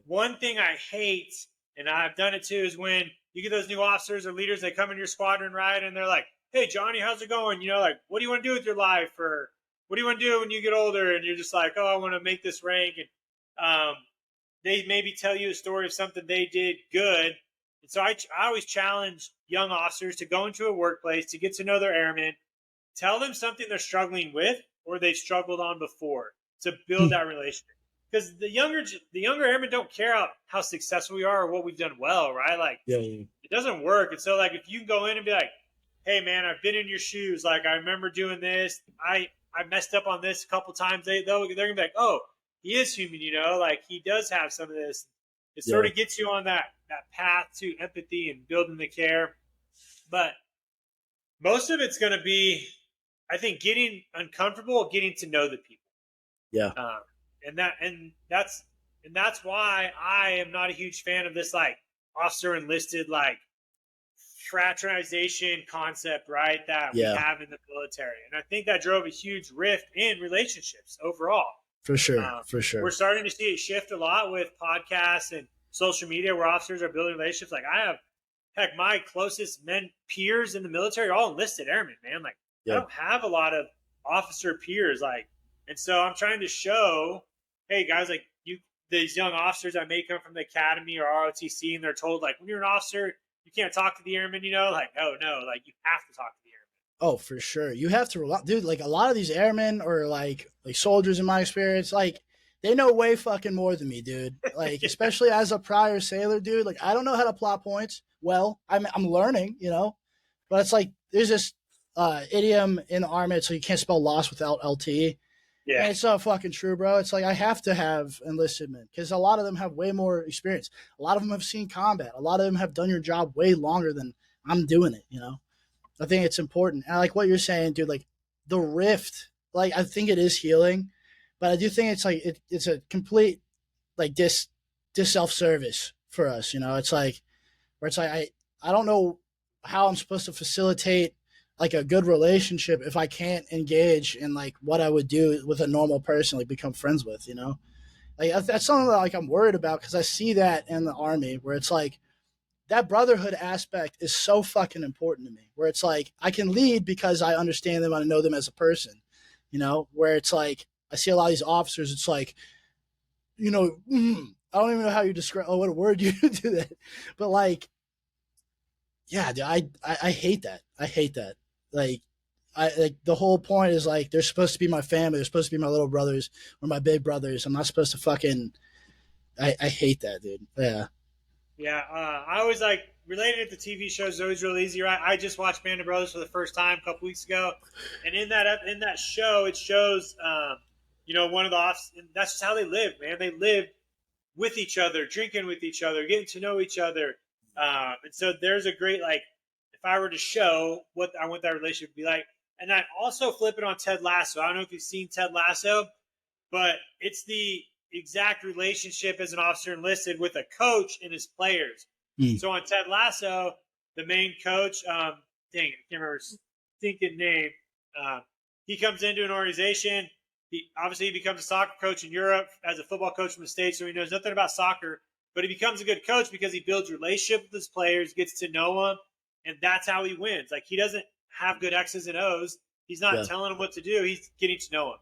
One thing I hate, and I've done it too, is when you get those new officers or leaders, they come in your squadron, right? And they're like, hey, Johnny, how's it going? Like, what do you want to do with your life? Or what do you want to do when you get older? And you're just like, oh, I want to make this rank. And they maybe tell you a story of something they did good. And so I always challenge young officers to go into a workplace, to get to know their airmen, tell them something they're struggling with or they've struggled on before to build that relationship. Because the younger airmen don't care how successful we are or what we've done well, right? Like, it doesn't work. And so, like, if you can go in and be like, hey, man, I've been in your shoes. Like, I remember doing this. I messed up on this a couple times. They're going to be like, oh, he is human, like he does have some of this. It sort of gets you on that path to empathy and building the care. But most of it's going to be, I think, getting uncomfortable, getting to know the people. Yeah. And that's why I am not a huge fan of this like officer enlisted like fraternization concept, right? That we have in the military. And I think that drove a huge rift in relationships overall. For sure. We're starting to see it shift a lot with podcasts and social media where officers are building relationships. Like my closest peers in the military are all enlisted airmen, man. Like I don't have a lot of officer peers. Like, and so I'm trying to show, hey guys, like these young officers that may come from the academy or ROTC, and they're told like, when you're an officer, you can't talk to the airmen, like, oh no, like you have to talk to the airmen. Oh, for sure. You have to rely, dude, like a lot of these airmen or like soldiers in my experience, like they know way fucking more than me, dude. Like, especially as a prior sailor, dude, like I don't know how to plot points. Well, I'm learning, but it's like, there's this idiom in the Army. So you can't spell loss without LT. Yeah. And it's so fucking true, bro. It's like I have to have enlisted men because a lot of them have way more experience. A lot of them have seen combat. A lot of them have done your job way longer than I'm doing it, I think it's important. And I like what you're saying, dude, like the rift, like I think it is healing, but I do think it's like it's a complete like dis self-service for us, It's like where it's like I don't know how I'm supposed to facilitate like a good relationship if I can't engage in like what I would do with a normal person, like become friends with, like that's something that like I'm worried about because I see that in the Army where it's like that brotherhood aspect is so fucking important to me where it's like I can lead because I understand them and I know them as a person, where it's like I see a lot of these officers. It's like, I don't even know how you describe, what a word you do that. But like, yeah, dude, I hate that. I hate that. Like the whole point is like they're supposed to be my family. They're supposed to be my little brothers or my big brothers. I'm not supposed to fucking. I hate that, dude. Yeah. Yeah, I always like related it to TV shows. Is always real easy, right? I just watched Band of Brothers for the first time a couple weeks ago, and in that show, it shows one of the officers. That's just how they live, man. They live with each other, drinking with each other, getting to know each other, and so there's a great like. If I were to show what I want that relationship to be like, and I also flip it on Ted Lasso. I don't know if you've seen Ted Lasso, but it's the exact relationship as an officer enlisted with a coach and his players. So on Ted Lasso, the main coach, dang it, I can't remember his stinking name. He comes into an organization. He becomes a soccer coach in Europe as a football coach from the States, so he knows nothing about soccer, but he becomes a good coach because he builds relationship with his players, gets to know them. And that's how he wins. Like, he doesn't have good X's and O's. He's not telling them what to do. He's getting to know them.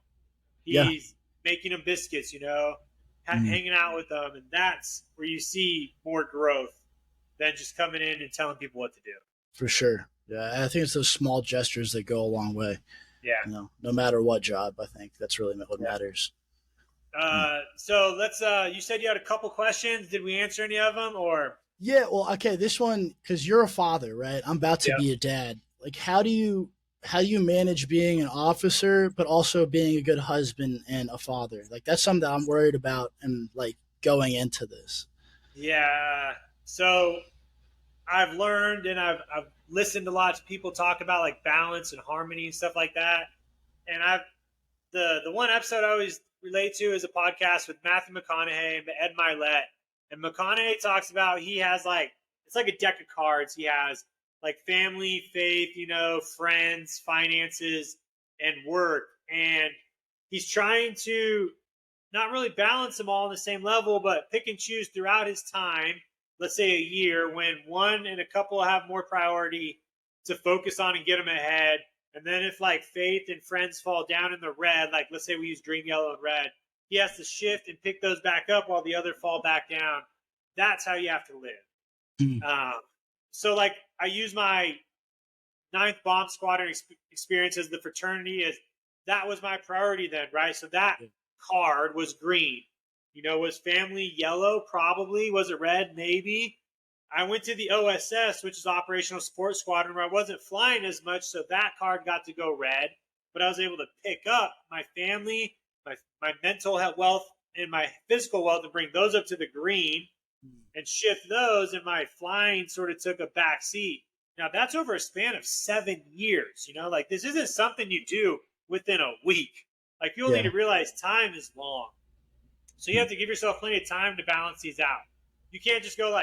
He's making them biscuits, hanging out with them. And that's where you see more growth than just coming in and telling people what to do. For sure. Yeah, I think it's those small gestures that go a long way. Yeah. No matter what job, I think that's really what matters. So let's, you said you had a couple questions. Did we answer any of them or? Yeah, well, okay, this one, because you're a father, right? I'm about to be a dad. Like, how do you manage being an officer, but also being a good husband and a father? Like, that's something that I'm worried about and, like, going into this. Yeah. So I've learned and I've listened to lots of people talk about, like, balance and harmony and stuff like that. And the one episode I always relate to is a podcast with Matthew McConaughey and Ed Milet. And McConaughey talks about he has it's like a deck of cards. He has like family, faith, friends, finances, and work. And he's trying to not really balance them all on the same level, but pick and choose throughout his time, let's say a year, when one and a couple have more priority to focus on and get them ahead. And then if like faith and friends fall down in the red, like let's say we use green, yellow, and red, he has to shift and pick those back up while the other fall back down. That's how you have to live. So like I use my 9th Bomb Squadron experience as the fraternity. That was my priority then, right? So that card was green. Was family yellow? Probably. Was it red? Maybe. I went to the OSS, which is Operational Support Squadron, where I wasn't flying as much, so that card got to go red. But I was able to pick up my family, my mental health wealth, and my physical wealth and bring those up to the green and shift those, and my flying sort of took a back seat. Now, that's over a span of 7 years. This isn't something you do within a week. People need to realize time is long. So you have to give yourself plenty of time to balance these out. You can't just go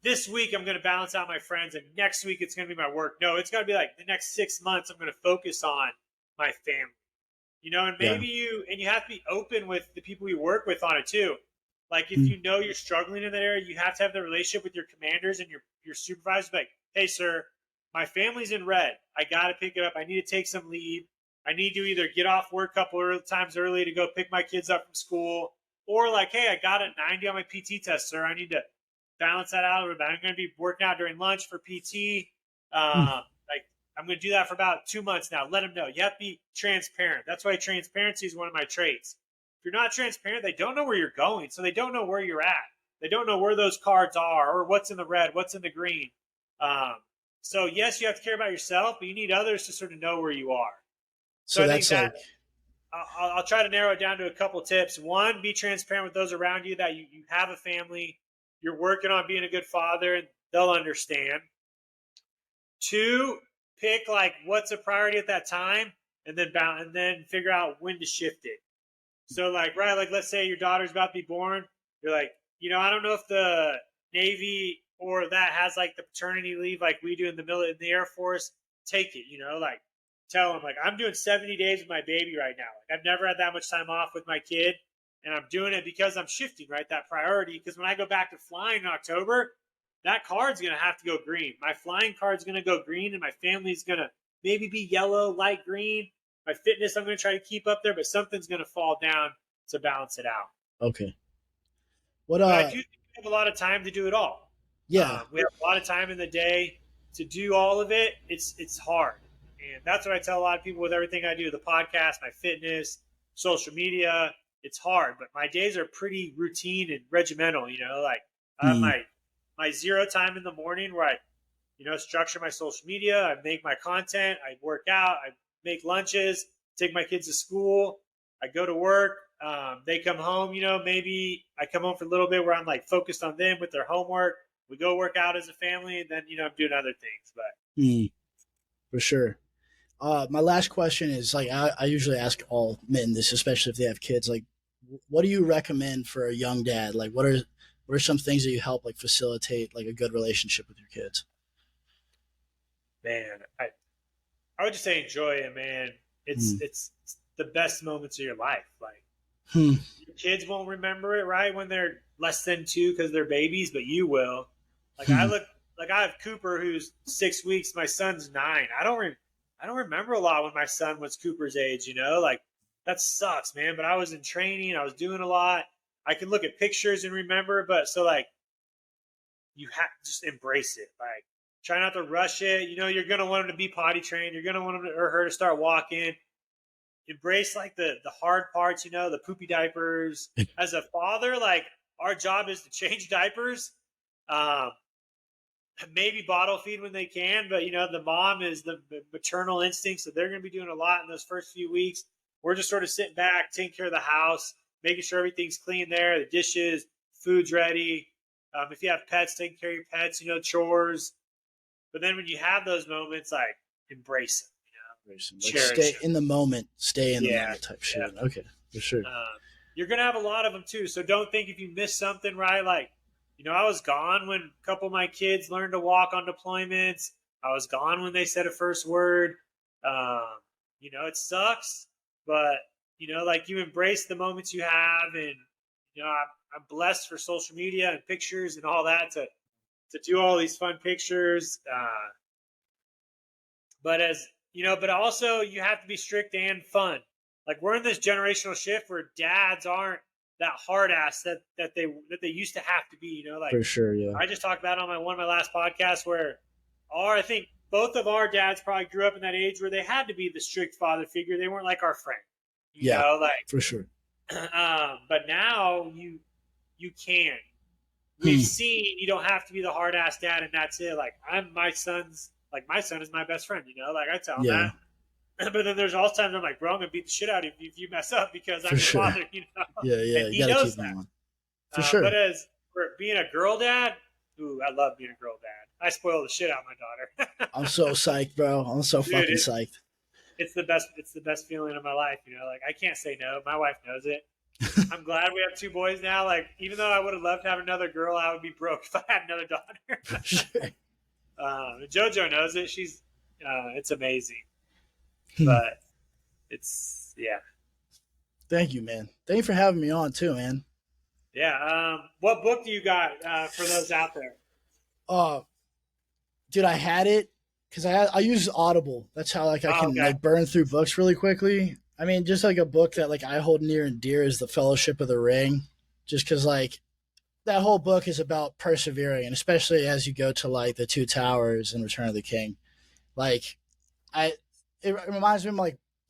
this week I'm going to balance out my friends, and next week it's going to be my work. No, it's got to be the next 6 months I'm going to focus on my family. And maybe you have to be open with the people you work with on it too. If you're struggling in that area, you have to have the relationship with your commanders and your supervisors. Hey, sir, my family's in red. I got to pick it up. I need to take some leave. I need to either get off work a couple of times early to go pick my kids up from school, or hey, I got a 90 on my PT test, sir. I need to balance that out a little bit. I'm going to be working out during lunch for PT. I'm going to do that for about 2 months now. Let them know. You have to be transparent. That's why transparency is one of my traits. If you're not transparent, they don't know where you're going, so they don't know where you're at. They don't know where those cards are or what's in the red, what's in the green. So, yes, you have to care about yourself, but you need others to sort of know where you are. So I think I'll try to narrow it down to a couple tips. One, be transparent with those around you that you have a family, you're working on being a good father, and they'll understand. 2, pick what's a priority at that time, and then figure out when to shift it. So let's say your daughter's about to be born. You're I don't know if the Navy or that has the paternity leave like we do in the Air Force. Take it, tell them I'm doing 70 days with my baby right now. I've never had that much time off with my kid, and I'm doing it because I'm shifting that priority. Because when I go back to flying in October, that card's going to have to go green. My flying card's going to go green, and my family's going to maybe be yellow, light green. My fitness, I'm going to try to keep up there, but something's going to fall down to balance it out. Okay. But I do think we have a lot of time to do it all. Yeah. We have a lot of time in the day to do all of it. It's hard. And that's what I tell a lot of people with everything I do, the podcast, my fitness, social media. It's hard, but my days are pretty routine and regimental, I have my 0 time in the morning where I, structure my social media. I make my content. I work out. I make lunches, take my kids to school. I go to work. They come home, maybe I come home for a little bit where I'm focused on them with their homework. We go work out as a family, and then, I'm doing other things. But for sure. My last question is I usually ask all men this, especially if they have kids. What do you recommend for a young dad? What are some things that you help facilitate a good relationship with your kids? Man, I would just say enjoy it, man. It's the best moments of your life. Your kids won't remember it, right, when they're less than 2 because they're babies, but you will. I have Cooper who's 6 weeks. My son's 9. I don't remember a lot when my son was Cooper's age. That sucks, man. But I was in training. I was doing a lot. I can look at pictures and remember, but you have to just embrace it. Try not to rush it. You're going to want him to be potty trained. You're going to want him or her to start walking. Embrace the hard parts, the poopy diapers. As a father, our job is to change diapers, maybe bottle feed when they can, but the mom is the maternal instinct, so they're going to be doing a lot in those first few weeks. We're just sort of sitting back, taking care of the house, making sure everything's clean there, the dishes, food's ready. If you have pets, taking care of your pets, chores. But then when you have those moments, embrace them. Stay in the moment, moment type shit. Yeah. Okay, for sure. You're going to have a lot of them too. So don't think if you miss something, right? I was gone when a couple of my kids learned to walk on deployments. I was gone when they said a first word. It sucks, but you embrace the moments you have. And, I'm blessed for social media and pictures and all that to do all these fun pictures. But also you have to be strict and fun. We're in this generational shift where dads aren't that hard ass that they used to have to be, for sure. Yeah. I just talked about it on one of my last podcasts where I think both of our dads probably grew up in that age where they had to be the strict father figure. They weren't like our friend, you know, like for sure. But now you can. We've seen you don't have to be the hard ass dad, and that's it. Like my son is my best friend. You know, like I tell him that. But then there's also times I'm like, bro, I'm gonna beat the shit out of you if you mess up because I'm your father. You know. Yeah. And he you gotta knows keep that. On. For sure. But as for being a girl dad, ooh, I love being a girl dad. I spoil the shit out of my daughter. I'm so psyched, bro. I'm so fucking psyched. It's the best. It's the best feeling of my life. You know, like I can't say no. My wife knows it. I'm glad we have 2 boys now. Like, even though I would have loved to have another girl, I would be broke if I had another daughter. Sure. JoJo knows it. She's, it's amazing. But it's, yeah. Thank you, man. Thank you for having me on too, man. Yeah. What book do you got for those out there? Dude, I had it because I use Audible. That's how I can like burn through books really quickly. I mean, just like a book that like I hold near and dear is The Fellowship of the Ring, just because like that whole book is about persevering, and especially as you go to like the 2 Towers and Return of the King, like it reminds me of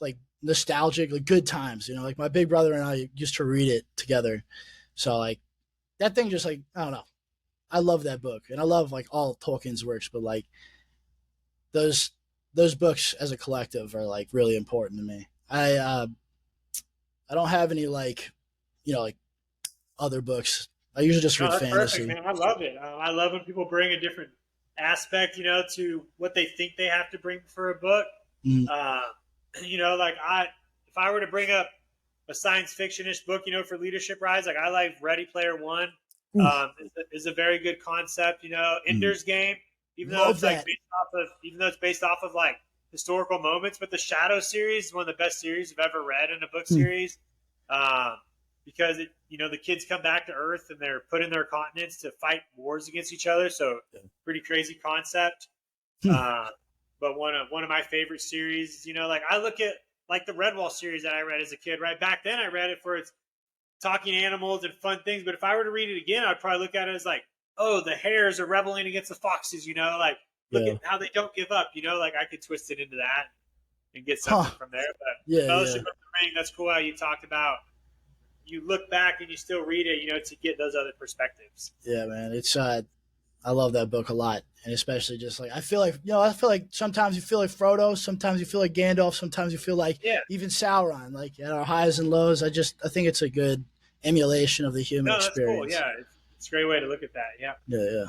like nostalgic, like good times, you know, like my big brother and I used to read it together. So like that thing just like, I don't know. I love that book, and I love like all Tolkien's works, but like those books as a collective are like really important to me. I don't have any like, you know, like other books. I usually just read fantasy. Perfect, man. I love it. I love when people bring a different aspect, you know, to what they think they have to bring for a book. You know, like if I were to bring up a science fiction-ish book, you know, for leadership rise, like I like Ready Player One. Is a very good concept, you know. Ender's Game, even though it's based off of like historical moments, but the Shadow series is one of the best series I've ever read in a book series, because it, you know, the kids come back to Earth and they're put in their continents to fight wars against each other. So pretty crazy concept. But one of my favorite series, you know, like I look at like the Redwall series that I read as a kid. Right back then, I read it for its talking animals and fun things. But if I were to read it again, I'd probably look at it as like, oh, the hares are rebelling against the foxes. You know, like. Look at how they don't give up, you know, like I could twist it into that and get something from there. But Fellowship of the Ring, that's cool how you talked about you look back and you still read it, you know, to get those other perspectives. Yeah, man. It's I love that book a lot. And especially just like I feel like sometimes you feel like Frodo, sometimes you feel like Gandalf, sometimes you feel like even Sauron, like at our highs and lows. I think it's a good emulation of the human experience. That's cool, yeah. It's a great way to look at that, yeah. Yeah.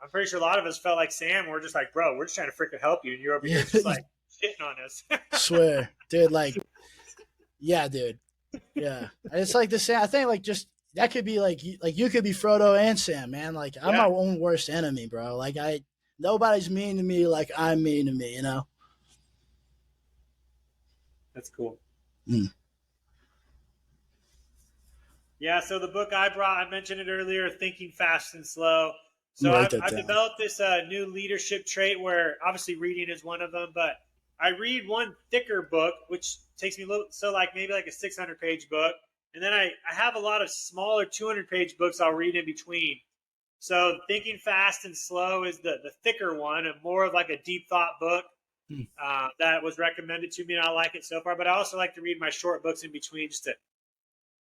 I'm pretty sure a lot of us felt like Sam. We're just like, bro, we're just trying to freaking help you, and you're over here just like shitting on us. Swear, dude. Like, yeah, dude. Yeah, it's like the same. I think like just that could be like you could be Frodo and Sam, man. Like I'm my own worst enemy, bro. Like nobody's mean to me like I'm mean to me, you know. That's cool. Yeah, so the book I brought, I mentioned it earlier, Thinking Fast and Slow. So I've developed this new leadership trait where obviously reading is one of them, but I read one thicker book, which takes me maybe like a 600-page book. And then I have a lot of smaller 200-page books I'll read in between. So Thinking Fast and Slow is the thicker one, and more of like a deep thought book that was recommended to me, and I like it so far. But I also like to read my short books in between just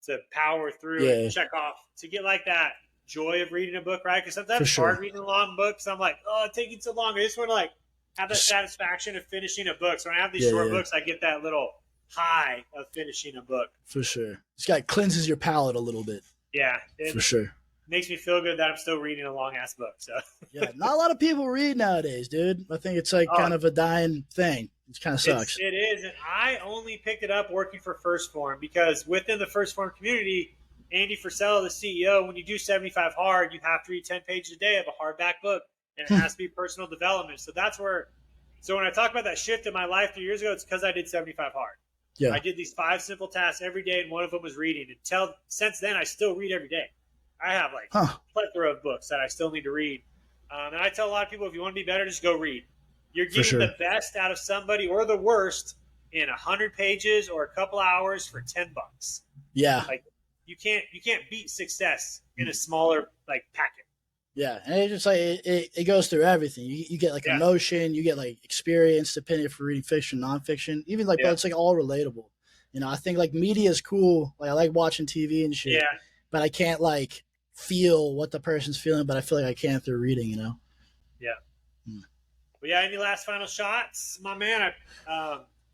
to power through and check off, to get like that joy of reading a book, right? Because sometimes it's hard reading long books. I'm like, oh, it's taking so long. I just want to like have that satisfaction of finishing a book. So when I have these short books, I get that little high of finishing a book. For sure. This guy cleanses your palate a little bit. Yeah. For sure. Makes me feel good that I'm still reading a long-ass book. So yeah, not a lot of people read nowadays, dude. I think it's like kind of a dying thing. It kind of sucks. It is, and I only picked it up working for First Form because within the First Form community, Andy Frisella, the CEO, when you do 75 hard, you have to read 10 pages a day of a hardback book, and it has to be personal development. So that's where. So when I talk about that shift in my life 3 years ago, it's because I did 75 hard. Yeah, I did these 5 simple tasks every day, and one of them was reading. And since then, I still read every day. I have like a plethora of books that I still need to read. And I tell a lot of people, if you want to be better, just go read. You're getting the best out of somebody or the worst in 100 pages or a couple hours for $10. Yeah. Like you can't beat success in a smaller like packet. Yeah, and it's just like it goes through everything. You get like emotion, you get like experience, depending if you're reading fiction, nonfiction, even like, but it's like all relatable. You know, I think like media is cool. Like I like watching TV and shit, but I can't like feel what the person's feeling, but I feel like I can through reading. You know. Yeah. Well, yeah. Any last final shots, my man?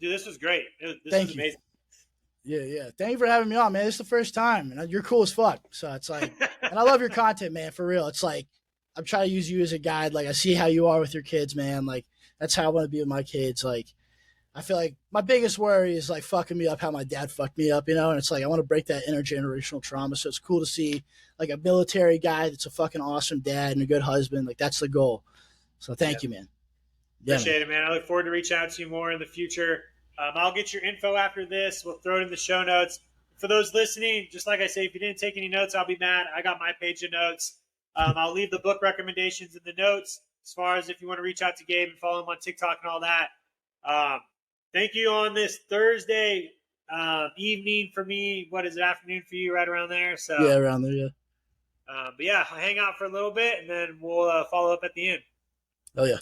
Dude, this was great. This was amazing. Yeah. Thank you for having me on, man. This is the first time, and you're cool as fuck. So it's like, and I love your content, man. For real, it's like I'm trying to use you as a guide. Like I see how you are with your kids, man. Like that's how I want to be with my kids. Like I feel like my biggest worry is like fucking me up how my dad fucked me up, you know. And it's like I want to break that intergenerational trauma. So it's cool to see like a military guy that's a fucking awesome dad and a good husband. Like that's the goal. So thank you, man. Appreciate it, man. I look forward to reaching out to you more in the future. I'll get your info after this. We'll throw it in the show notes. For those listening, just like I say, if you didn't take any notes, I'll be mad. I got my page of notes. I'll leave the book recommendations in the notes as far as if you want to reach out to Gabe and follow him on TikTok and all that. Thank you on this Thursday evening for me. What is it, afternoon for you, right around there? So yeah, around there, yeah. But yeah, I'll hang out for a little bit, and then we'll follow up at the end. Oh, yeah.